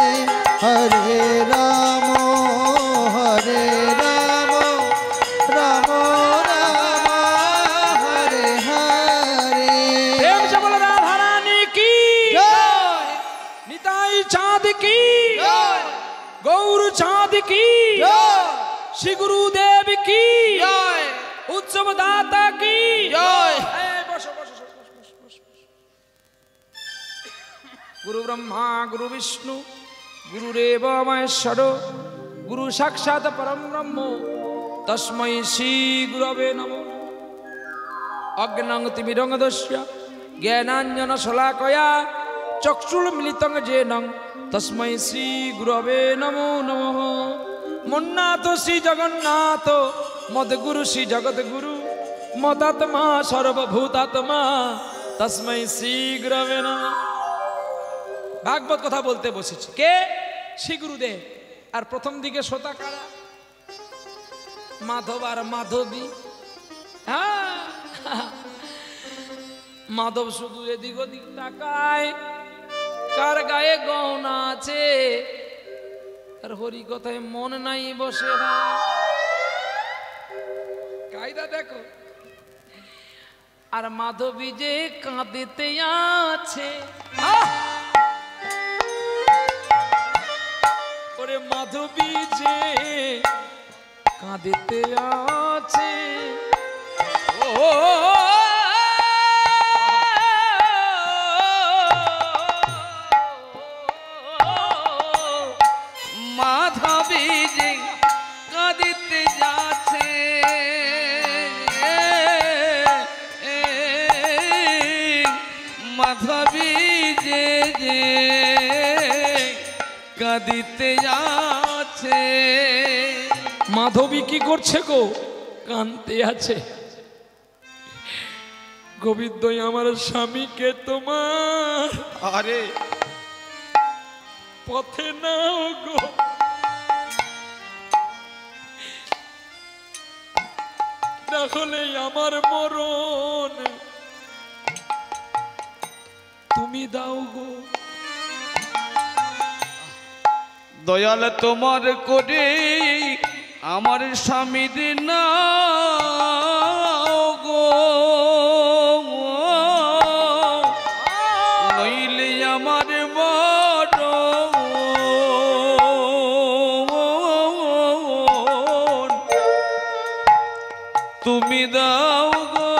হরে রাম হরে রাম রাম রাম হরে হরে। প্রেম से बोलो राधा रानी की, निताई चाँद की, गौर चाँद की, श्री गुरुदेव की, उत्सव दाता की। गुरु ब्रह्मा गुरु विष्णु गुरुरेव महेश्वर, गुरु साक्षात् परम ब्रह्म, तस्मै श्री गुरवे नमः। अज्ञानं तिमिरङ्गदस्य ज्ञानाञ्जन शलाकया चक्षुर्मिलितं येन तस्मै श्री गुरवे नमो नमः। मुन्नाथ श्री जगन्नाथ मद्गुरु श्री जगद्गुरु, मदात्मा सर्वभूतात्मा तस्मै श्री गुरवे नमः। भागवत कथा बोलते बसेছি কে? শ্রী গুরুদেব। আর প্রথম দিকে শ্রোতা কারা? মাধব আর মাধবী। হ্যাঁ, মাধব শুধু এদিক ওদিক তাকায়, কার গায়ে গহনা আছে আর হরি কথায় মন নাই বসে। কায়দা দেখো। আর মাধবী যে কাঁদিতে আছে, ওরে মাধবী যে কাঁদিতে আছে, ও মাধবী যে কাঁদিতে যাচ্ছে, মাধবী যে যে কাঁদিতে যাচ্ছে। মাধবী কি করছে গো? কাঁদতে আছে। গোবিন্দ আমার স্বামীকে তোমার আরে পথে নাও গো, তাহলে আমার মরণ তুমি দাও গো। দয়াল তোমার করে আমার স্বামীর নাও গো, নইলে আমার মরণ তুমি দাও গো।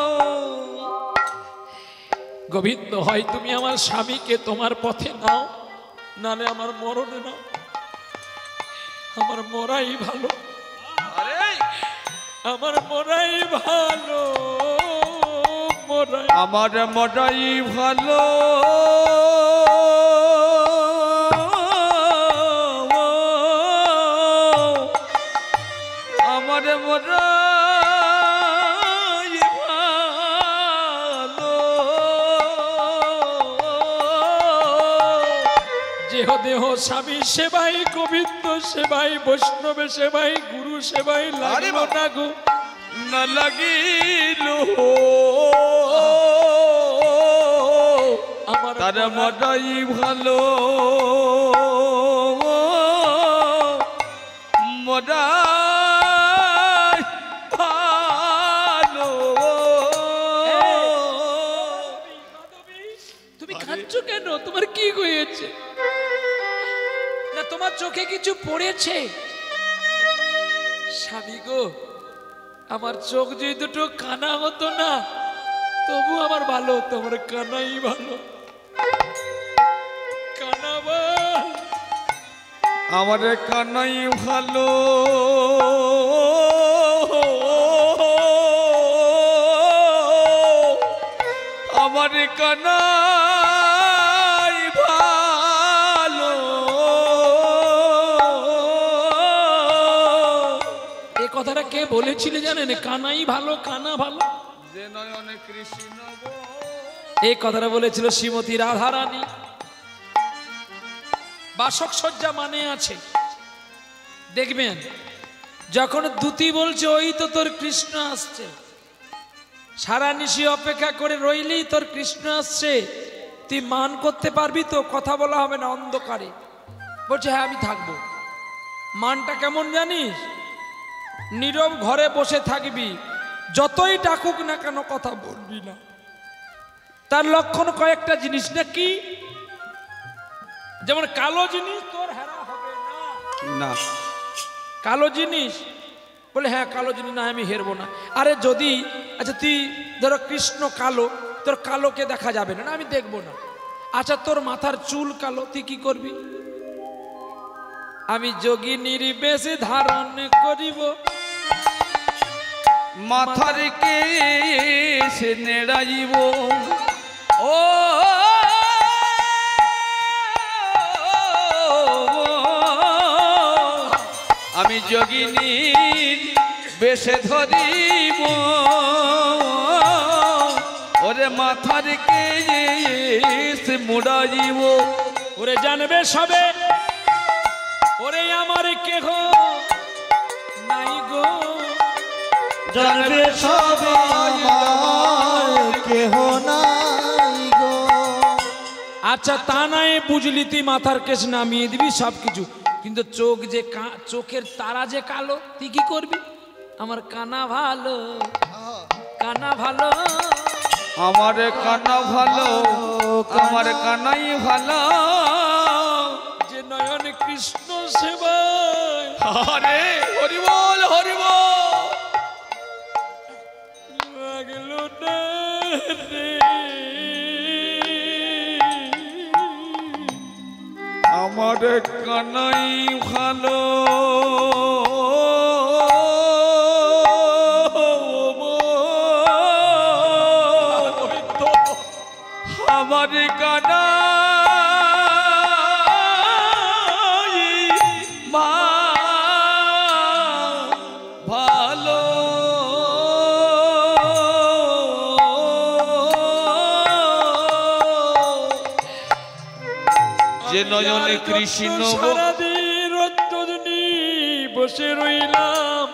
গোবিন্দ হয় তুমি আমার স্বামীকে তোমার পথে নাও, নালে আমার মরণে নাও। আমার মরাই ভালো, আমার মরাই ভালো, মরাই আমার মরাই ভালো, আমার মরাই ভালো। দেহ দেহ স্বামী সেবাই, গোবিন্দ সেবাই, বৈষ্ণবে সেবাই, গুরু সেবাই লাগিল না গো, না লাগিল আমার তার মরাই ভালো, মরাই ভালো। তুমি কাঁদছো কেন? তোমার কি হয়েছে? না তোমার চোখে কিছু পড়েছে? স্বামী গো, আমার চোখ যদি দুটো কানা হতো না, তবু আমার ভালো হতো, আমার কানাই ভালো। আমার কানাই ভালো আমার কানাই ভালো এই কথাটা কে বলেছিল জানেন? কানাই ভালো, কানা ভালো। যে নয়নে কৃষ্ণ এই কথাটা বলেছিল শ্রীমতী রাধারানী। বাসক সজ্জা মানে আছে, দেখবেন যখন দ্যুতি বলছে ওই তো তোর কৃষ্ণ আসছে, সারা নিশি অপেক্ষা করে রইলেই তোর কৃষ্ণ আসছে, তুই মান করতে পারবি তো? কথা বলা হবে না অন্ধকারে। বলছে হ্যাঁ আমি থাকবো। মানটা কেমন জানিস? নীরব ঘরে বসে থাকবি, যতই ডাকুক না কেন কথা বলবি না। তার লক্ষণ কয়েকটা জিনিস নাকি, যেমন কালো জিনিস তোর হেরা হবে না। কালো জিনিস বলে হ্যাঁ কালো জিনিস না আমি হেরবো না। আরে যদি আচ্ছা তুই ধরো কৃষ্ণ কালো, তোর কালোকে দেখা যাবে না, আমি দেখবো না। আচ্ছা তোর মাথার চুল কালো, তুই কি করবি? আমি যোগিনীর বেশ ধারণ করিব, মাথার কেশ নেড়াইব, ও আমি যোগিনীর বেশে ধরিব, ওরে মাথার কেশ মুড়াইব। ওরে জানবে সবে ওরে আমার কেহ নাই গো, জানবে সবে আমার কেহ নাই গো। আচ্ছা তা নাই বুঝলি, তুই মাথার কেশ নামিয়ে দিবি সব কিছু, কিন্তু চোখ যে চোখের তারা যে কালো, তুই কি করবি? আমার কানা ভালো, কানা ভালো, আমার কানা ভালো, আমার কানাই ভালো, যে নয়ন কৃষ্ণ সেবায়। আরে হরি বল হরি বল। লাগলো না রে আমার কানাই ভালো, আমার কানাই ভালো। যে নয়নে কৃষ্ণ সারাদিন রজনী বসে রইলাম,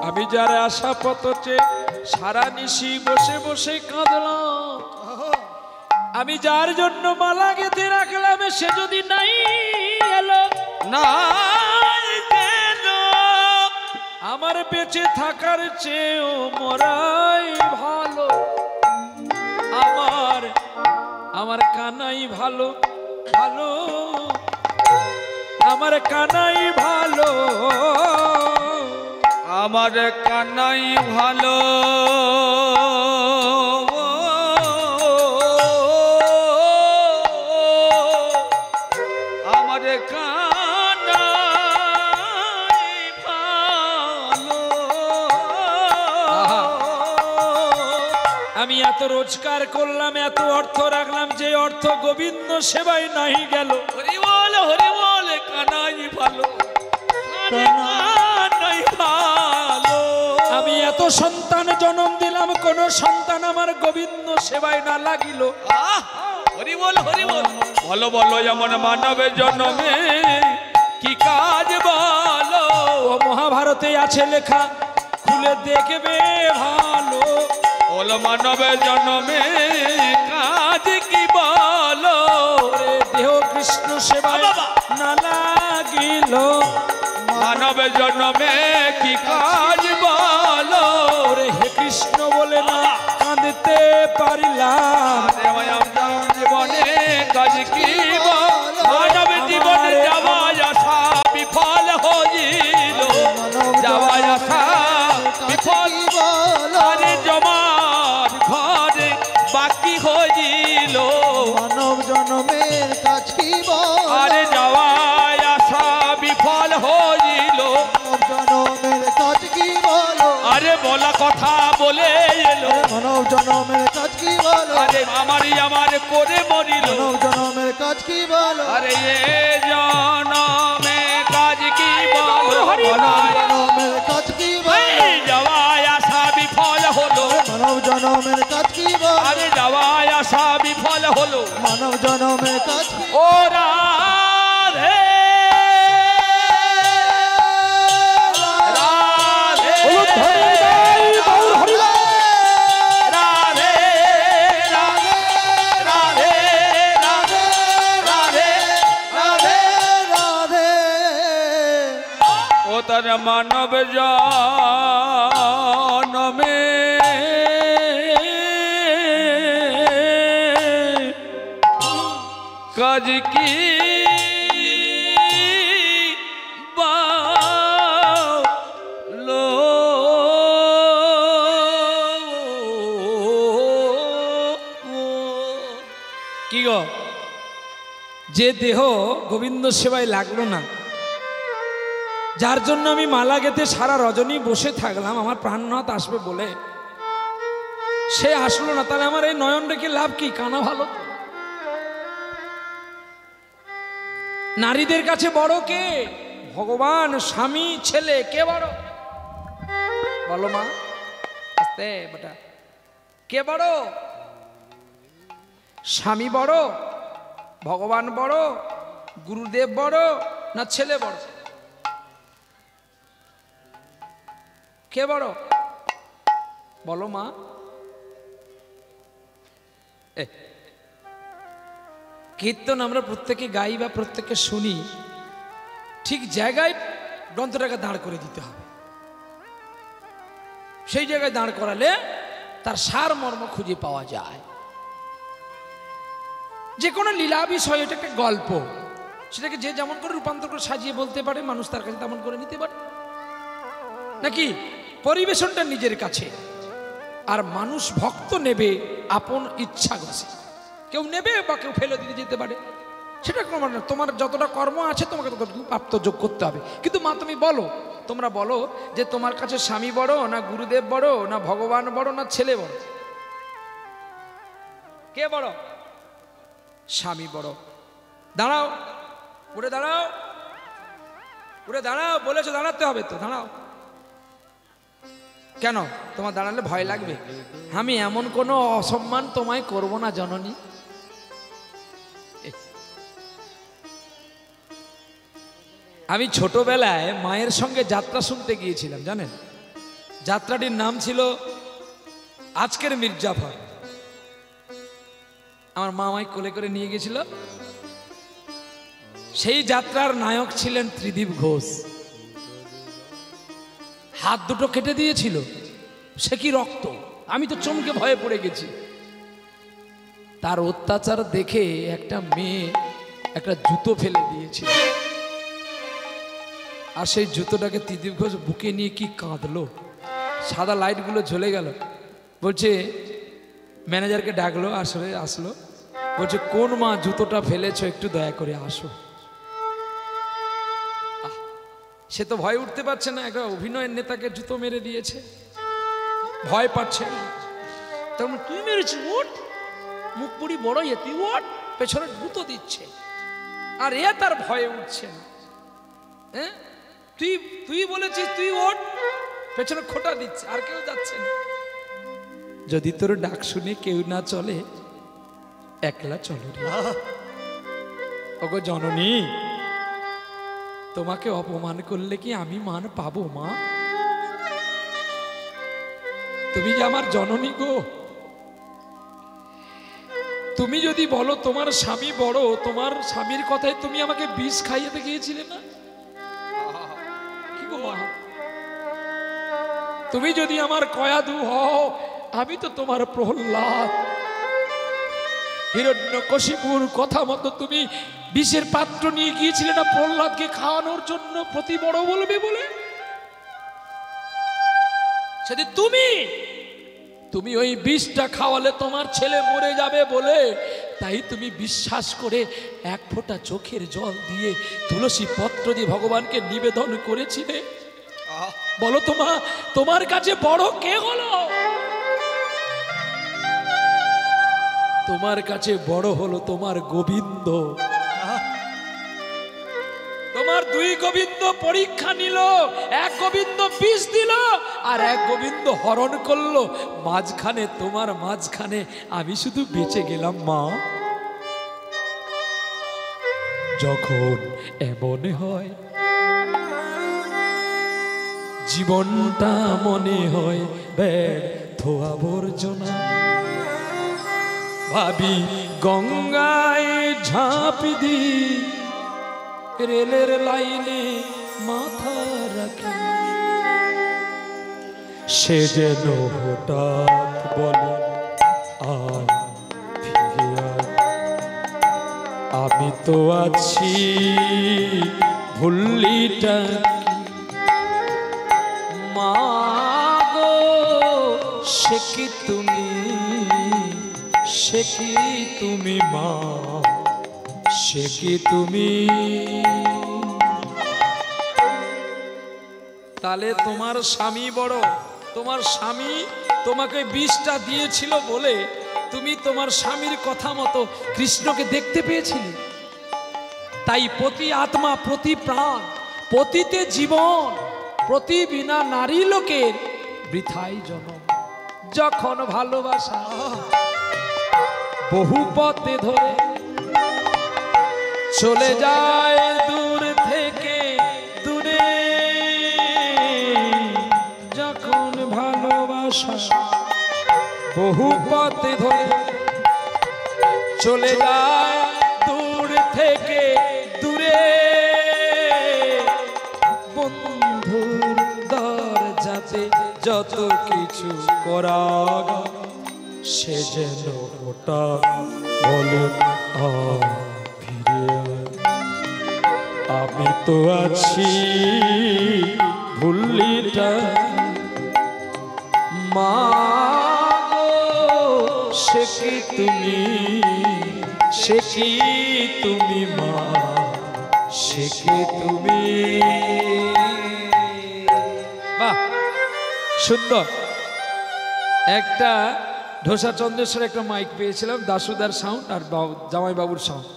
আমি যার আশা পথে সারা নিশি বসে বসে কাঁদলাম, আমি যার জন্য মালা গেঁথে রাখলাম সে যদি নাই এলো না, আমার বেঁচে থাকার চেয়েও মরাই ভালো। আমার আমার কানাই ভালো, ভালো আমার কানাই ভালো, আমার কানাই ভালো, আমার কানাই ভালো। আমি এত রোজগার করলাম, এত অর্থ রাখলাম, যে অর্থ গোবিন্দ সেবায় নাহি গেল। হরি বল কানাই ভালো, কানাই ভালো। আমি এত সন্তান জন্ম দিলাম, কোন সন্তান আমার গোবিন্দ সেবায় না লাগিল। হরি বল বলো বলো, যেমন মানবের জন্মে কি কাজ বলো। ও মহাভারতে আছে লেখা, খুলে দেখবে ভালো। বলো মানবের জন্মে কাজ কি বলো। দেহ কৃষ্ণ সেবায় না লাগিল, মানবের জন্মে কি কাজ বলো। রে হে কৃষ্ণ বলে না কাঁদতে পারিলাম, জীবনে কাজ কি মানব জীবনে যাওয়া আসা বিফল হইল, যাওয়া আসা বিফল আরে জমার ঘরে বাকি হইল। মানব জন্মের কাজ কি বল, আরে যাওয়া আসা বলে এলো, মানব জনমের কাজ কি বলো, আরে আমারই আমার করে মরিল, মানব জনমের কাজ কি বলো, আরে এ জনমে কাজ কি বলো, মানব জনমের কাজ কি বলো, এই যাওয়ায় আশা বিফল হলো, মানব জনমের কাজ কি বলো, আরে যাওয়ায় আশা বিফল হলো, মানব জনমের কাজ কি ও রাধে তার মানব জনমে কাজ কি বলো, কি গো, যে দেহ গোবিন্দ সেবায় লাগলো না, যার জন্য আমি মালা গেঁথে সারা রজনী বসে থাকলাম আমার প্রাণনাথ আসবে বলে, সে আসলো না, তাহলে আমার এই নয়ন রেখে লাভ কি? কানা ভালো। নারীদের কাছে বড় কে? ভগবান, স্বামী, ছেলে, কে বড়? বলো মা, আস্তে বেটা, কে বড়? স্বামী বড়, ভগবান বড়, গুরুদেব বড়, না ছেলে বড়? কে বড়? বলো মা। কীর্তন আমরা প্রত্যেকে গাই বা প্রত্যেকে শুনি, ঠিক জায়গায় গ্রন্থটাকে দাঁড় করে দিতে হবে। সেই জায়গায় দাঁড় করালে তার সার মর্ম খুঁজে পাওয়া যায়। যে কোনো লীলা বিষয়, এটা একটা গল্প, সেটাকে যে যেমন করে রূপান্তর করে সাজিয়ে বলতে পারে, মানুষ তার কাছে তেমন করে নিতে পারে, নাকি পরিবেশনটা নিজের কাছে। আর মানুষ ভক্ত নেবে আপন ইচ্ছা গছে, কেউ নেবে বা কেউ ফেলে দিতে যেতে পারে, সেটা কোনো মানে না। তোমার যতটা কর্ম আছে তোমাকে ততটুকু প্রাপ্তযোগ করতে হবে। কিন্তু মা তুমি বলো, তোমরা বলো যে তোমার কাছে স্বামী বড়, না গুরুদেব বড়, না ভগবান বড়, না ছেলে বড়? কে বড়? স্বামী বড়। দাঁড়াও, উঠে দাঁড়াও, উঠে দাঁড়াও, বলেছো দাঁড়াতে হবে তো, দাঁড়াও। কেন? তোমার দাঁড়ালে ভয় লাগবে? আমি এমন কোনো অসম্মান তোমায় করব না জননী। আমি ছোটবেলায় মায়ের সঙ্গে যাত্রা শুনতে গিয়েছিলাম, জানেন? যাত্রাটির নাম ছিল আজকের মির্জাফর। আমার মা আমায় কোলে করে নিয়ে গেছিল। সেই যাত্রার নায়ক ছিলেন ত্রিদীপ ঘোষ। হাত দুটো কেটে দিয়েছিল, সে কি রক্ত! আমি তো চমকে ভয়ে পড়ে গেছি। তার অত্যাচার দেখে একটা মেয়ে একটা জুতো ফেলে দিয়েছিল, আর সেই জুতোটাকে ত্রিদীপ ঘোষ বুকে নিয়ে কি কাঁদলো। সাদা লাইটগুলো জ্বলে গেল। বলছে, ম্যানেজারকে ডাকলো, আসলে আসলো, বলছে কোন মা জুতোটা ফেলেছো, একটু দয়া করে আসো। সে তো ভয় উঠতে পারছে না, একটা অভিনয়ের নেতাকে জুতো মেরে দিয়েছে, ভয় পাচ্ছে না। তখন তুই মেরেছিস, ওঠ, মুখ পুরি বড় ইয়ে, তুই ওঠ, পেছনে জুতো দিচ্ছে, আর এ তার ভয়ে উঠছে না। হ্যাঁ, তুই বলেছিস তুই ওঠ, পেছনে খোটা দিচ্ছে, আর কেউ যাচ্ছে না। যদি তোর ডাক শুনে কেউ না চলে, একলা চলো রে। ওগো জননী, তোমাকে অপমান করলে কি আমি মান পাবো মা? তুমি যে আমার জননী গো। তুমি যদি বলো তোমার স্বামী বড়, তোমার স্বামীর কথায় তুমি আমাকে বিষ খাইয়ে গিয়েছিলে না? কি গো মা, তুমি যদি আমার কয়াদু হও, আমি তো তোমার প্রহ্লাদ। হিরণ্যকশিপুর কথা মতো তুমি বিষের পাত্র নিয়ে গিয়েছিলে না প্রহ্লাদকে খাওয়ানোর জন্য, প্রতি বড় বলবে বলে। সেদিন তুমি ওই বিষটা খাওয়ালে তোমার ছেলে মরে যাবে বলে, তাই তুমি বিশ্বাস করে এক ফোঁটা চোখের জল দিয়ে তুলসী পত্র দিয়ে ভগবানকে নিবেদন করেছিলে। বলো তোমার কাছে বড় কে হলো? তোমার কাছে বড় হলো তোমার গোবিন্দ। তোমার দুই গোবিন্দ পরীক্ষা নিল, এক গোবিন্দ বিষ দিল আর এক গোবিন্দ হরণ করলো, মাঝখানে তোমার মাঝখানে আমি শুধু বেঁচে গেলাম মা। যখন এমন হয় জীবনটা মনে হয় ব্যর্থ আবর্জনা, ভাবি গঙ্গায় ঝাঁপ দি রেলের লাইনে মাথা রাখি, সে যেন হঠাৎ বলে আয় ফিরে আয়, আমি তো আছি ভুল্লিটা মা গো, সে কি তুমি, সে কি তুমি মা, সে কি তুমি। তাহলে তোমার স্বামী বড়, তোমার স্বামী তোমাকে বিষটা দিয়েছিল বলে তুমি তোমার স্বামীর কথা মতো কৃষ্ণকে দেখতে পেয়েছিলে। তাই প্রতি আত্মা, প্রতি প্রাণ, প্রতিতে জীবন, প্রতি বিনা নারী লোকের বৃথাই জনম। যখন ভালোবাসা বহু পথে ধরে চলে যায় দূর থেকে দূরে, যখন ভালোবাসা বহু পথে ধরে চলে যায় দূর থেকে দূরে, বন্ধুর দরজাতে যত কিছু করা সে যেন ওটা বলে ফিরে আয়, আমি তো আছি ভুল্লিটা মা গো, সে কি তুমি, সে কি তুমি মা, সে কি তুমি। বাহ, সুন্দর। একটা ঢোসা চন্দ্রেশ্বর একটা মাইক পেয়েছিলাম, দাসুদার সাউন্ড আর জামাই বাবুর সাউন্ড।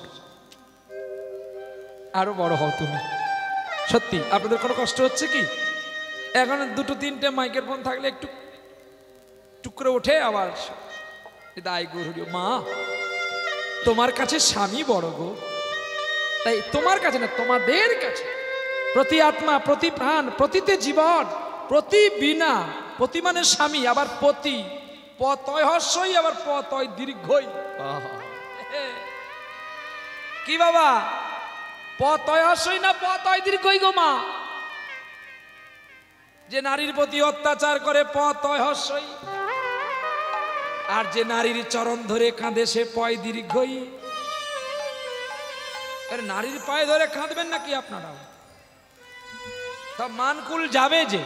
আরো বড় হও তুমি। সত্যি আপনাদের কোনো কষ্ট হচ্ছে কি? এখন দুটো তিনটে মাইকের ফোন থাকলে একটু টুক করে ওঠে আবার দায় গরু। মা তোমার কাছে স্বামী বড় গো, তাই তোমার কাছে না, তোমাদের কাছে প্রতি আত্মা, প্রতি প্রাণ, প্রতিতে জীবন, প্রতি বিনা, প্রতি মানে স্বামী, আবার প্রতি পতয় হর্ষই, আবার পতয় দীর্ঘই। কি বাবা, পতয় হর্ষই না পতয় দীর্ঘই গো মা? যে নারীর প্রতি অত্যাচার করে পতয় হর্ষই, আর যে নারীর চরণ ধরে কাঁদে সে পয় দীর্ঘই। নারীর পায়ে ধরে কাঁদবেন নাকি আপনারা? তা মানকুল যাবে যে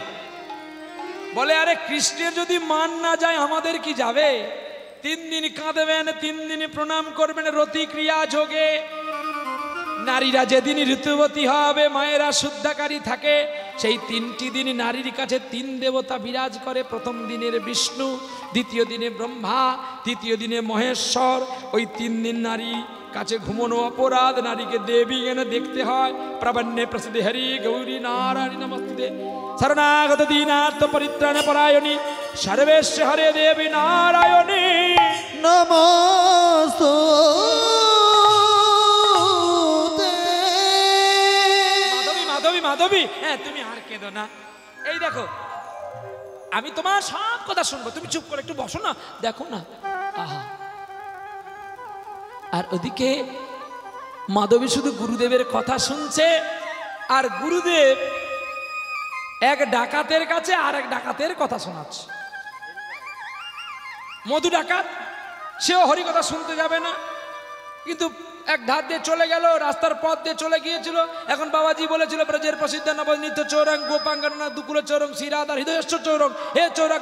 বলে, আরে কৃষ্ণের যদি মান না যায় আমাদের কি যাবে? 3 দিন কাঁদবেন, 3 দিন প্রণাম করবেন রতি ক্রিয়া যোগে। নারীরা যেদিন ঋতুবতী হবে, মায়েরা শুদ্ধাকারী থাকে, সেই 3টি দিন নারীর কাছে 3 দেবতা বিরাজ করে। প্রথম দিনের বিষ্ণু, দ্বিতীয় দিনে ব্রহ্মা, তৃতীয় দিনে মহেশ্বর। ওই 3 দিন নারী কাছে ঘুমনো অপরাধ, নারীকে দেবী এনে দেখতে হয়। প্রাবণ্যে প্রসিদ্ধে হরি গৌরী নারায়ণী নমস্তুতে, শরণাগত দীনার্থ পরিত্রাণ পরায়ণী, সর্বেশ্ব হরে দেবী নারায়ণী নমস্তুতে। মাধবী মাধবী মাধবী, হ্যাঁ তুমি আর কেঁদো না। এই দেখো আমি তোমার সব কথা শুনবো, তুমি চুপ করে একটু বসো না, দেখো না। আহা, আর ওদিকে মাধবী শুধু গুরুদেবের কথা শুনছে, আর গুরুদেব এক ডাকাতের কাছে আর এক ডাকাতের কথা শোনাচ্ছে। মধু ডাকাত, সেও হরি কথা শুনতে যাবে না, কিন্তু এক ধার দিয়ে চলে গেল, রাস্তার পথ দিয়ে চলে গিয়েছিল। এখন বাবাজি বলেছিল, ব্রজের প্রসিদ্ধ নবনীত চৌরং গোপাঙ্গনা দুকুল চৌরং শ্রীরাধার হৃদয়স্থ চৌরং, হে চৌরং